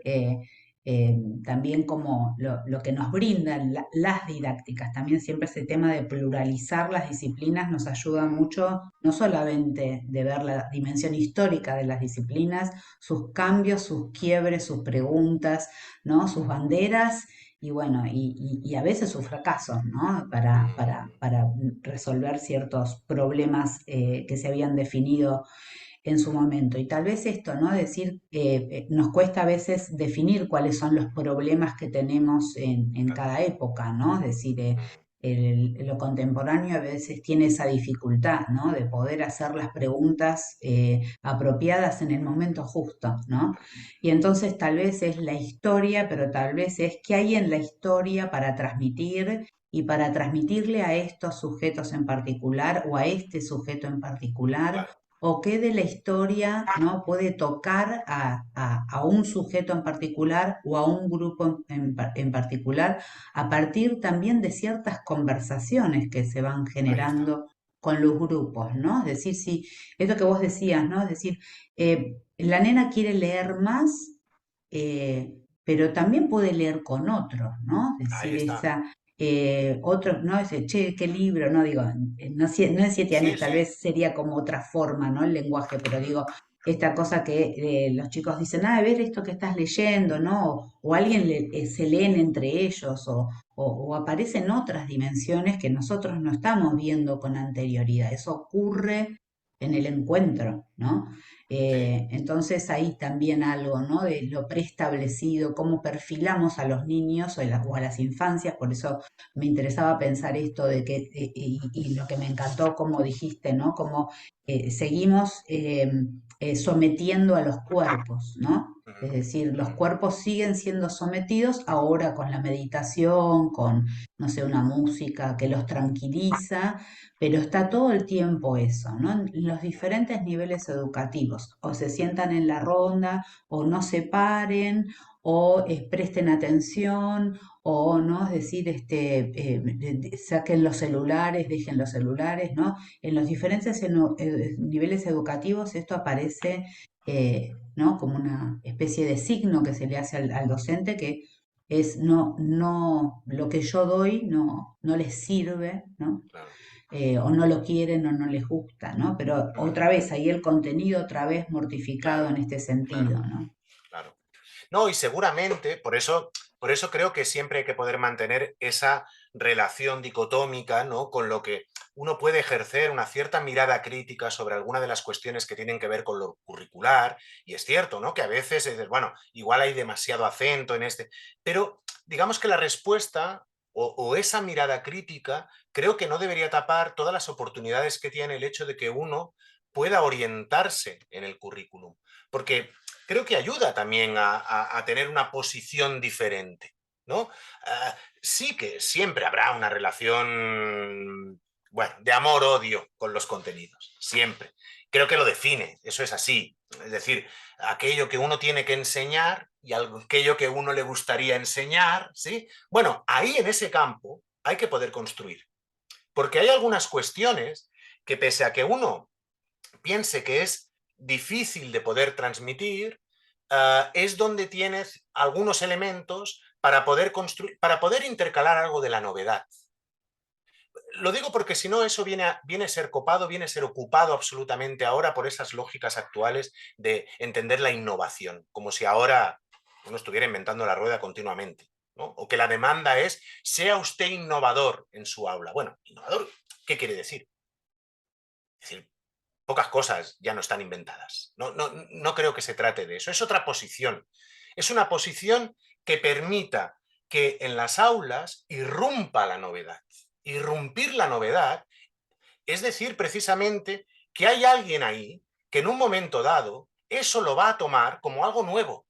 también como lo que nos brindan las didácticas, también siempre ese tema de pluralizar las disciplinas nos ayuda mucho, no solamente de ver la dimensión histórica de las disciplinas, sus cambios, sus quiebres, sus preguntas, ¿no? Sus banderas y bueno, y a veces sus fracasos, ¿no? Para resolver ciertos problemas que se habían definido en su momento. Y tal vez esto, ¿no? Decir, nos cuesta a veces definir cuáles son los problemas que tenemos en claro. cada época, ¿no? Es decir, lo contemporáneo a veces tiene esa dificultad, ¿no? De poder hacer las preguntas apropiadas en el momento justo, ¿no? Y entonces tal vez es la historia, pero tal vez es qué hay en la historia para transmitir y para transmitirle a estos sujetos en particular o a este sujeto en particular Claro. o qué de la historia, ¿no? Puede tocar a un sujeto en particular o a un grupo en particular a partir también de ciertas conversaciones que se van Ahí está. generando con los grupos, ¿no? Es decir, si esto que vos decías, ¿no? Es decir, la nena quiere leer más, pero también puede leer con otros, ¿no? Es Ahí decir, está. otro, ¿no? Dice, che, qué libro, no digo, no, no en 7 años, Sí, tal sí. vez sería como otra forma, ¿no? El lenguaje, pero digo, esta cosa que los chicos dicen, ah, ver esto que estás leyendo, ¿no? O alguien se leen entre ellos, o aparecen otras dimensiones que nosotros no estamos viendo con anterioridad. Eso ocurre en el encuentro, ¿no? Sí, Entonces ahí también algo, ¿no? De lo preestablecido, cómo perfilamos a los niños o a las infancias, por eso me interesaba pensar esto de que, y lo que me encantó, como dijiste, ¿no? Como seguimos sometiendo a los cuerpos, ¿no? ujú, Es decir, los ujú, cuerpos siguen siendo sometidos ahora con la meditación, con, no sé, una música que los tranquiliza, pero está todo el tiempo eso, ¿no? En los diferentes niveles educativos, o se sientan en la ronda, o no se paren, o presten atención, o no, es decir, saquen los celulares, dejen los celulares, ¿no? En los diferentes niveles educativos esto aparece, ¿no? Como una especie de signo que se le hace al docente que es no, lo que yo doy no les sirve, ¿no? claro. O no lo quieren o no les gusta, ¿no? Pero Ujú, otra vez, ahí el contenido otra vez mortificado claro, en este claro, sentido, ¿no? claro. No, y seguramente, por eso creo que siempre hay que poder mantener esa relación dicotómica, ¿no? Con lo que uno puede ejercer una cierta mirada crítica sobre alguna de las cuestiones que tienen que ver con lo curricular, y es cierto, ¿no? Que a veces dices, bueno, igual hay demasiado acento en este, pero digamos que la respuesta o esa mirada crítica creo que no debería tapar todas las oportunidades que tiene el hecho de que uno pueda orientarse en el currículum, porque creo que ayuda también a tener una posición diferente, ¿no? Sí que siempre habrá una relación, bueno, de amor-odio con los contenidos, siempre. Creo que lo define, eso es así. Es decir, aquello que uno tiene que enseñar y aquello que uno le gustaría enseñar, ¿sí? Bueno, ahí en ese campo hay que poder construir, porque hay algunas cuestiones que pese a que uno piense que es difícil de poder transmitir, es donde tienes algunos elementos para poder construir, para poder intercalar algo de la novedad. Lo digo porque si no, eso viene a ser copado, viene a ser ocupado absolutamente ahora por esas lógicas actuales de entender la innovación, como si ahora uno estuviera inventando la rueda continuamente, ¿no? O que la demanda es, sea usted innovador en su aula. Bueno, innovador, ¿qué quiere decir? Es decir, pocas cosas ya no están inventadas. No creo que se trate de eso. Es otra posición. Es una posición que permita que en las aulas irrumpa la novedad. Irrumpir la novedad es decir precisamente que hay alguien ahí que en un momento dado eso lo va a tomar como algo nuevo.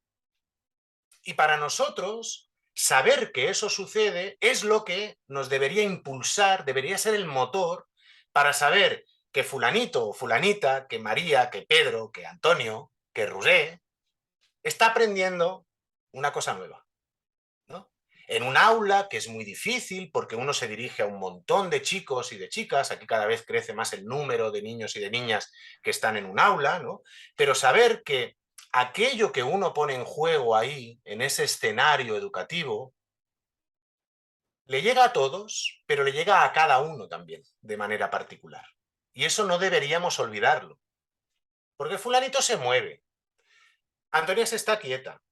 Y para nosotros, saber que eso sucede es lo que nos debería impulsar, debería ser el motor para saber que fulanito o fulanita, que María, que Pedro, que Antonio, que Rusé, está aprendiendo una cosa nueva, ¿no? En un aula que es muy difícil porque uno se dirige a un montón de chicos y de chicas, aquí cada vez crece más el número de niños y de niñas que están en un aula, ¿no? Pero saber que aquello que uno pone en juego ahí, en ese escenario educativo, le llega a todos, pero le llega a cada uno también, de manera particular. Y eso no deberíamos olvidarlo, porque fulanito se mueve, Antonia se está quieta,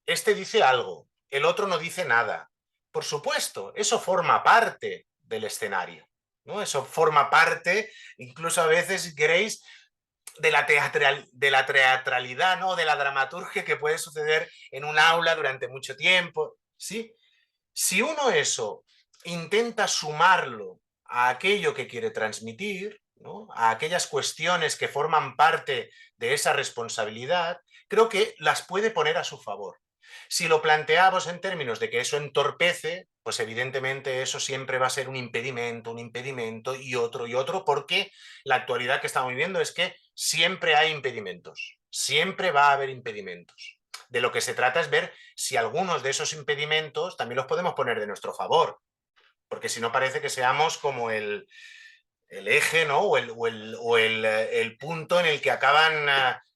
este dice algo, el otro no dice nada. Por supuesto, eso forma parte del escenario, ¿no? Eso forma parte, incluso a veces, si queréis, de la teatralidad, ¿no? De la dramaturgia que puede suceder en un aula durante mucho tiempo, ¿sí? Si uno eso intenta sumarlo a aquello que quiere transmitir, ¿no? A aquellas cuestiones que forman parte de esa responsabilidad, creo que las puede poner a su favor. Si lo planteamos en términos de que eso entorpece, pues evidentemente eso siempre va a ser un impedimento y otro, porque la actualidad que estamos viviendo es que siempre hay impedimentos, siempre va a haber impedimentos. De lo que se trata es ver si algunos de esos impedimentos también los podemos poner de nuestro favor, porque si no parece que seamos como el eje, ¿no? El punto en el que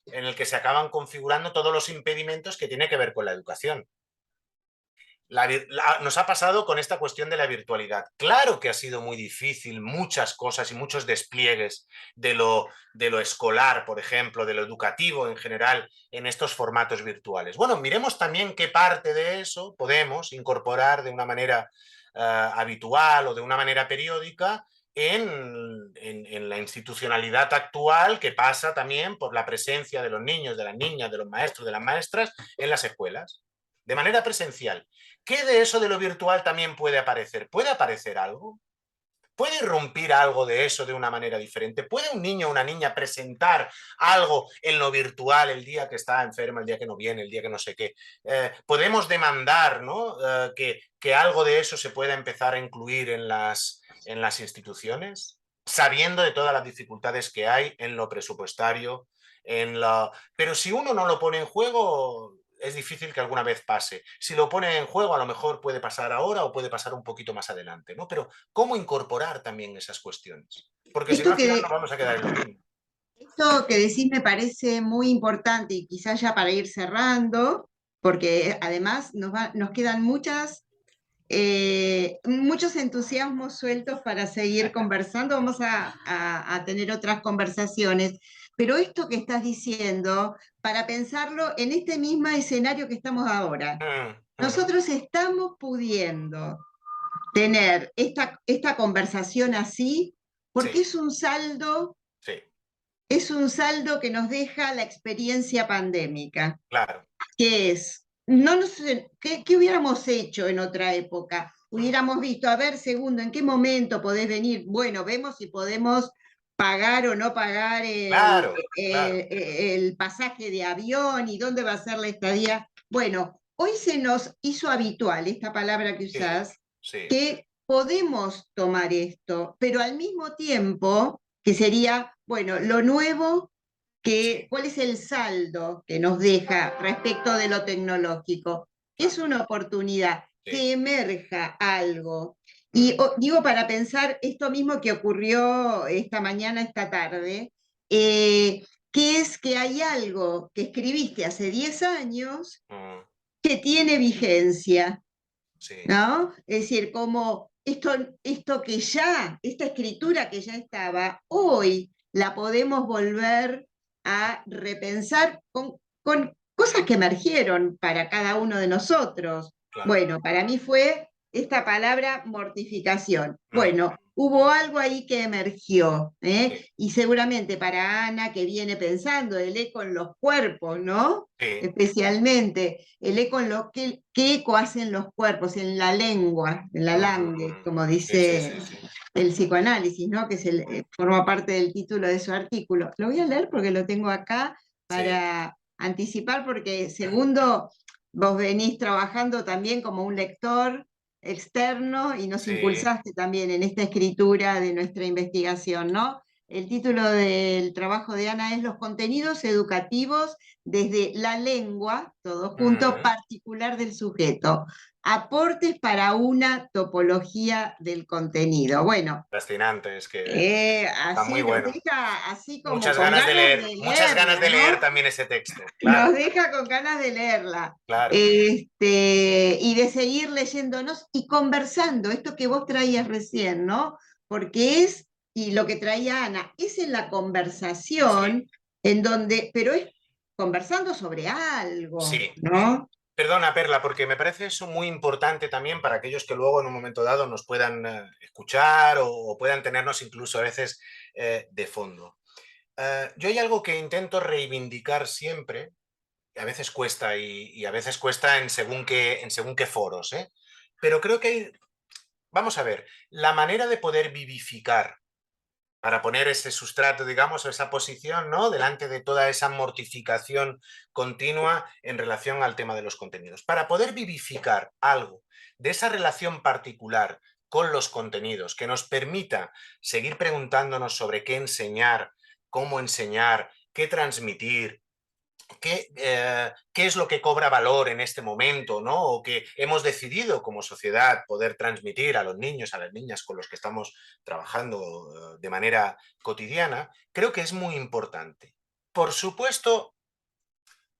en el que se acaban configurando todos los impedimentos que tiene que ver con la educación. Nos ha pasado con esta cuestión de la virtualidad. Claro que ha sido muy difícil muchas cosas y muchos despliegues de lo escolar, por ejemplo, de lo educativo en general, en estos formatos virtuales. Bueno, miremos también qué parte de eso podemos incorporar de una manera habitual o de una manera periódica en la institucionalidad actual, que pasa también por la presencia de los niños, de las niñas, de los maestros, de las maestras en las escuelas, de manera presencial. ¿Qué de eso de lo virtual también puede aparecer? ¿Puede aparecer algo? ¿Puede irrumpir algo de eso de una manera diferente? ¿Puede un niño o una niña presentar algo en lo virtual el día que está enferma, el día que no viene, el día que no sé qué? Podemos demandar, ¿no? Que algo de eso se pueda empezar a incluir en las instituciones, sabiendo de todas las dificultades que hay en lo presupuestario, pero si uno no lo pone en juego, es difícil que alguna vez pase. Si lo pone en juego, a lo mejor puede pasar ahora o puede pasar un poquito más adelante, ¿no? Pero ¿cómo incorporar también esas cuestiones? Porque si no, Esto al final que, nos vamos a quedar en lo mismo. esto que decís me parece muy importante y quizás ya para ir cerrando, porque además nos quedan muchos entusiasmos sueltos para seguir conversando. Vamos a tener otras conversaciones. Pero esto que estás diciendo, para pensarlo en este mismo escenario que estamos ahora, nosotros estamos pudiendo tener esta conversación así porque Sí, sí, es un saldo que nos deja la experiencia pandémica, claro. que es, no sé, ¿qué hubiéramos hecho en otra época? Hubiéramos visto, a ver, segundo, ¿en qué momento podés venir? Bueno, vemos si podemos pagar o no pagar Claro, claro. el pasaje de avión y dónde va a ser la estadía. Bueno, hoy se nos hizo habitual esta palabra que Sí, usás, sí, que podemos tomar esto, pero al mismo tiempo, que sería, bueno, lo nuevo sí, ¿cuál es el saldo que nos deja respecto de lo tecnológico? Es claro. una oportunidad Sí. que emerja algo. Y digo, para pensar esto mismo que ocurrió esta mañana, esta tarde, que es que hay algo que escribiste hace 10 años que tiene vigencia, Sí, ¿no? Es decir, como esto que ya, esta escritura que ya estaba, hoy la podemos volver a repensar con cosas que emergieron para cada uno de nosotros. claro. Bueno, para mí fue esta palabra mortificación. Bueno, hubo algo ahí que emergió, Sí, y seguramente para Ana, que viene pensando el eco en los cuerpos, ¿no? sí, Especialmente el eco en lo que, qué eco hacen los cuerpos, en la lengua, en la ujú, langue, ujú. como Sí, sí, dice sí, sí. el psicoanálisis, ¿no? Que forma parte del título de su artículo. Lo voy a leer porque lo tengo acá Sí. para anticipar, porque segundo, vos venís trabajando también como un lector externo y nos Sí, impulsaste también en esta escritura de nuestra investigación, ¿no? El título del trabajo de Ana es Los contenidos educativos desde la lengua, todo junto, ujú. particular del sujeto. Aportes para una topología del contenido. Bueno, Fascinante, es que está muy así nos bueno. deja así como con ganas de Muchas ganas leerla, de leer ¿no? también ese texto, Nos claro, deja con ganas de leerla. claro. Y de seguir leyéndonos y conversando, esto que vos traías recién, ¿no? Porque es, y lo que traía Ana, es en la Sí, conversación en donde, pero es conversando sobre algo, sí. ¿no? Perdona, Perla, porque me parece eso muy importante también para aquellos que luego en un momento dado nos puedan escuchar o puedan tenernos incluso a veces de fondo. Yo hay algo que intento reivindicar siempre, y a veces cuesta y a veces cuesta en según qué foros, ¿eh? Pero creo que hay, vamos a ver, la manera de poder vivificar para poner ese sustrato, digamos, o esa posición, ¿no? Delante de toda esa mortificación continua en relación al tema de los contenidos. Para poder vivificar algo de esa relación particular con los contenidos que nos permita seguir preguntándonos sobre qué enseñar, qué transmitir, qué es lo que cobra valor en este momento, ¿no? O que hemos decidido como sociedad poder transmitir a los niños, a las niñas con los que estamos trabajando de manera cotidiana, creo que es muy importante. Por supuesto,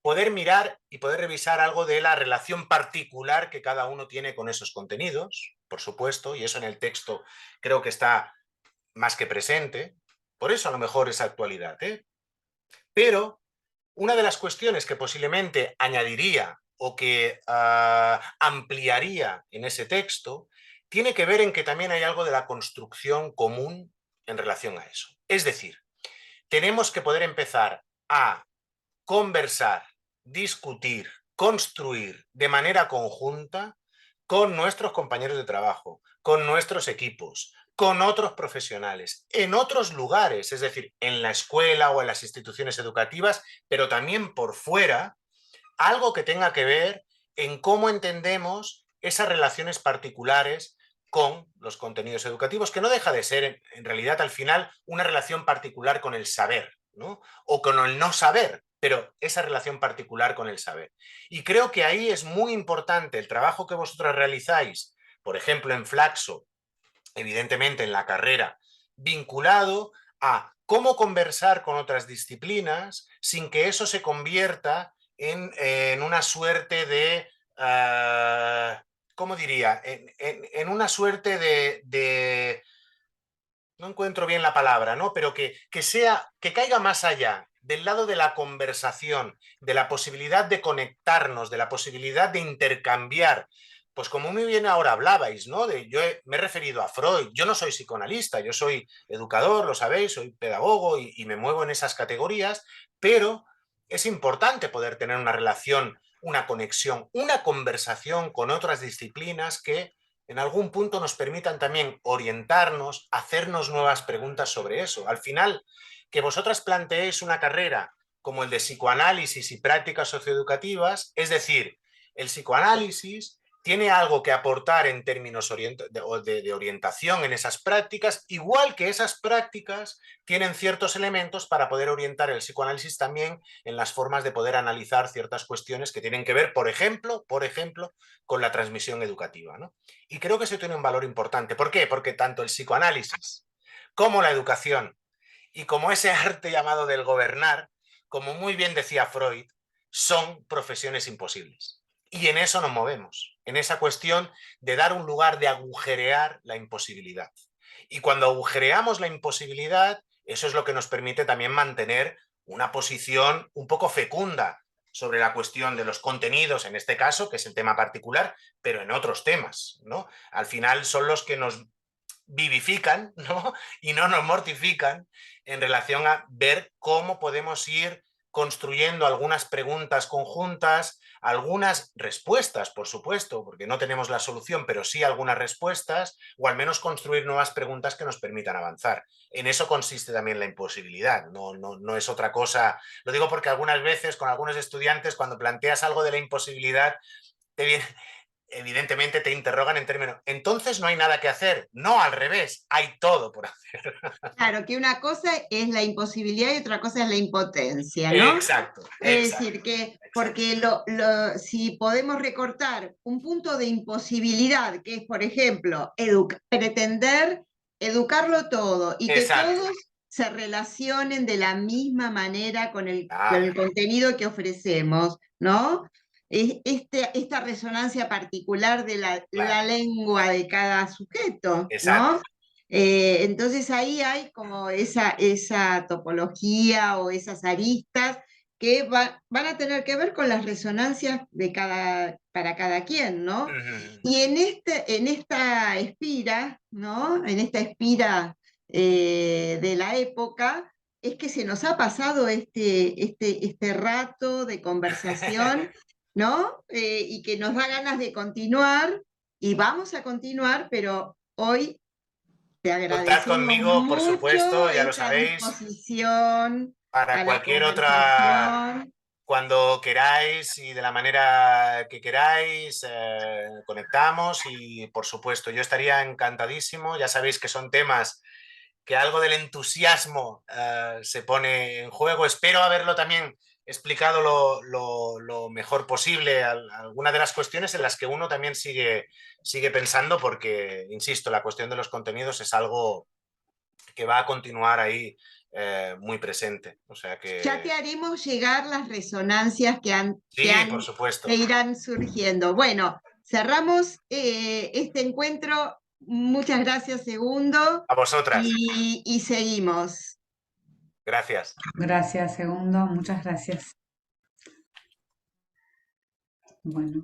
poder mirar y poder revisar algo de la relación particular que cada uno tiene con esos contenidos, por supuesto, y eso en el texto creo que está más que presente, por eso a lo mejor es actualidad, ¿eh? Pero una de las cuestiones que posiblemente añadiría o que ampliaría en ese texto tiene que ver en que también hay algo de la construcción común en relación a eso. Es decir, tenemos que poder empezar a conversar, discutir, construir de manera conjunta con nuestros compañeros de trabajo, con nuestros equipos, con otros profesionales, en otros lugares, es decir, en la escuela o en las instituciones educativas, pero también por fuera, algo que tenga que ver en cómo entendemos esas relaciones particulares con los contenidos educativos, que no deja de ser, en realidad, al final, una relación particular con el saber, ¿no? O con el no saber, pero esa relación particular con el saber. Y creo que ahí es muy importante el trabajo que vosotros realizáis, por ejemplo, en Flaxo, evidentemente en la carrera, vinculado a cómo conversar con otras disciplinas sin que eso se convierta en una suerte de, ¿cómo diría? En una suerte no encuentro bien la palabra, ¿no? Pero que caiga más allá del lado de la conversación, de la posibilidad de conectarnos, de la posibilidad de intercambiar. Pues como muy bien ahora hablabais, ¿no? Me he referido a Freud. Yo no soy psicoanalista, yo soy educador, lo sabéis, soy pedagogo y me muevo en esas categorías, pero es importante poder tener una relación, una conexión, una conversación con otras disciplinas que en algún punto nos permitan también orientarnos, hacernos nuevas preguntas sobre eso. Al final, que vosotras planteéis una carrera como el de psicoanálisis y prácticas socioeducativas, es decir, el psicoanálisis tiene algo que aportar en términos de orientación en esas prácticas, igual que esas prácticas tienen ciertos elementos para poder orientar el psicoanálisis también en las formas de poder analizar ciertas cuestiones que tienen que ver, por ejemplo, con la transmisión educativa, ¿no? Y creo que eso tiene un valor importante. ¿Por qué? Porque tanto el psicoanálisis como la educación y como ese arte llamado del gobernar, como muy bien decía Freud, son profesiones imposibles. Y en eso nos movemos, en esa cuestión de dar un lugar de agujerear la imposibilidad. Y cuando agujereamos la imposibilidad, eso es lo que nos permite también mantener una posición un poco fecunda sobre la cuestión de los contenidos, en este caso, que es el tema particular, pero en otros temas, ¿no? Al final son los que nos vivifican, ¿no? Y no nos mortifican en relación a ver cómo podemos ir construyendo algunas preguntas conjuntas, algunas respuestas, por supuesto, porque no tenemos la solución, pero sí algunas respuestas, o al menos construir nuevas preguntas que nos permitan avanzar. En eso consiste también la imposibilidad, no es otra cosa. Lo digo porque algunas veces con algunos estudiantes, cuando planteas algo de la imposibilidad, te viene, evidentemente te interrogan en términos, entonces no hay nada que hacer. No, al revés, hay todo por hacer. Claro, que una cosa es la imposibilidad y otra cosa es la impotencia, ¿no? Exacto, Es exacto. decir, que Exacto. porque si podemos recortar un punto de imposibilidad, que es, por ejemplo, pretender educarlo todo y que Exacto. todos se relacionen de la misma manera con el Ah, contenido que ofrecemos, ¿no? Esta resonancia particular de la claro, lengua de cada sujeto, exacto. ¿no? Entonces ahí hay como esa topología o esas aristas que van a tener que ver con las resonancias para cada quien, ¿no? Y en esta espira, ¿no? En esta espira de la época, es que se nos ha pasado este rato de conversación, ¿no? Y que nos da ganas de continuar, y vamos a continuar, pero hoy te Contad agradecemos conmigo, por mucho supuesto, ya lo esta sabéis, disposición para a la cualquier otra, conversación. cuando queráis y de la manera que queráis, conectamos y por supuesto yo estaría encantadísimo. Ya sabéis que son temas que algo del entusiasmo se pone en juego. Espero haberlo también explicado lo mejor posible, algunas de las cuestiones en las que uno también sigue pensando, porque, insisto, la cuestión de los contenidos es algo que va a continuar ahí muy presente. O sea Ya te que haremos llegar las resonancias sí, por supuesto. que irán surgiendo. Bueno, cerramos este encuentro. Muchas gracias, Segundo, A vosotras. y seguimos. Gracias. Gracias, segundo, muchas gracias. Bueno.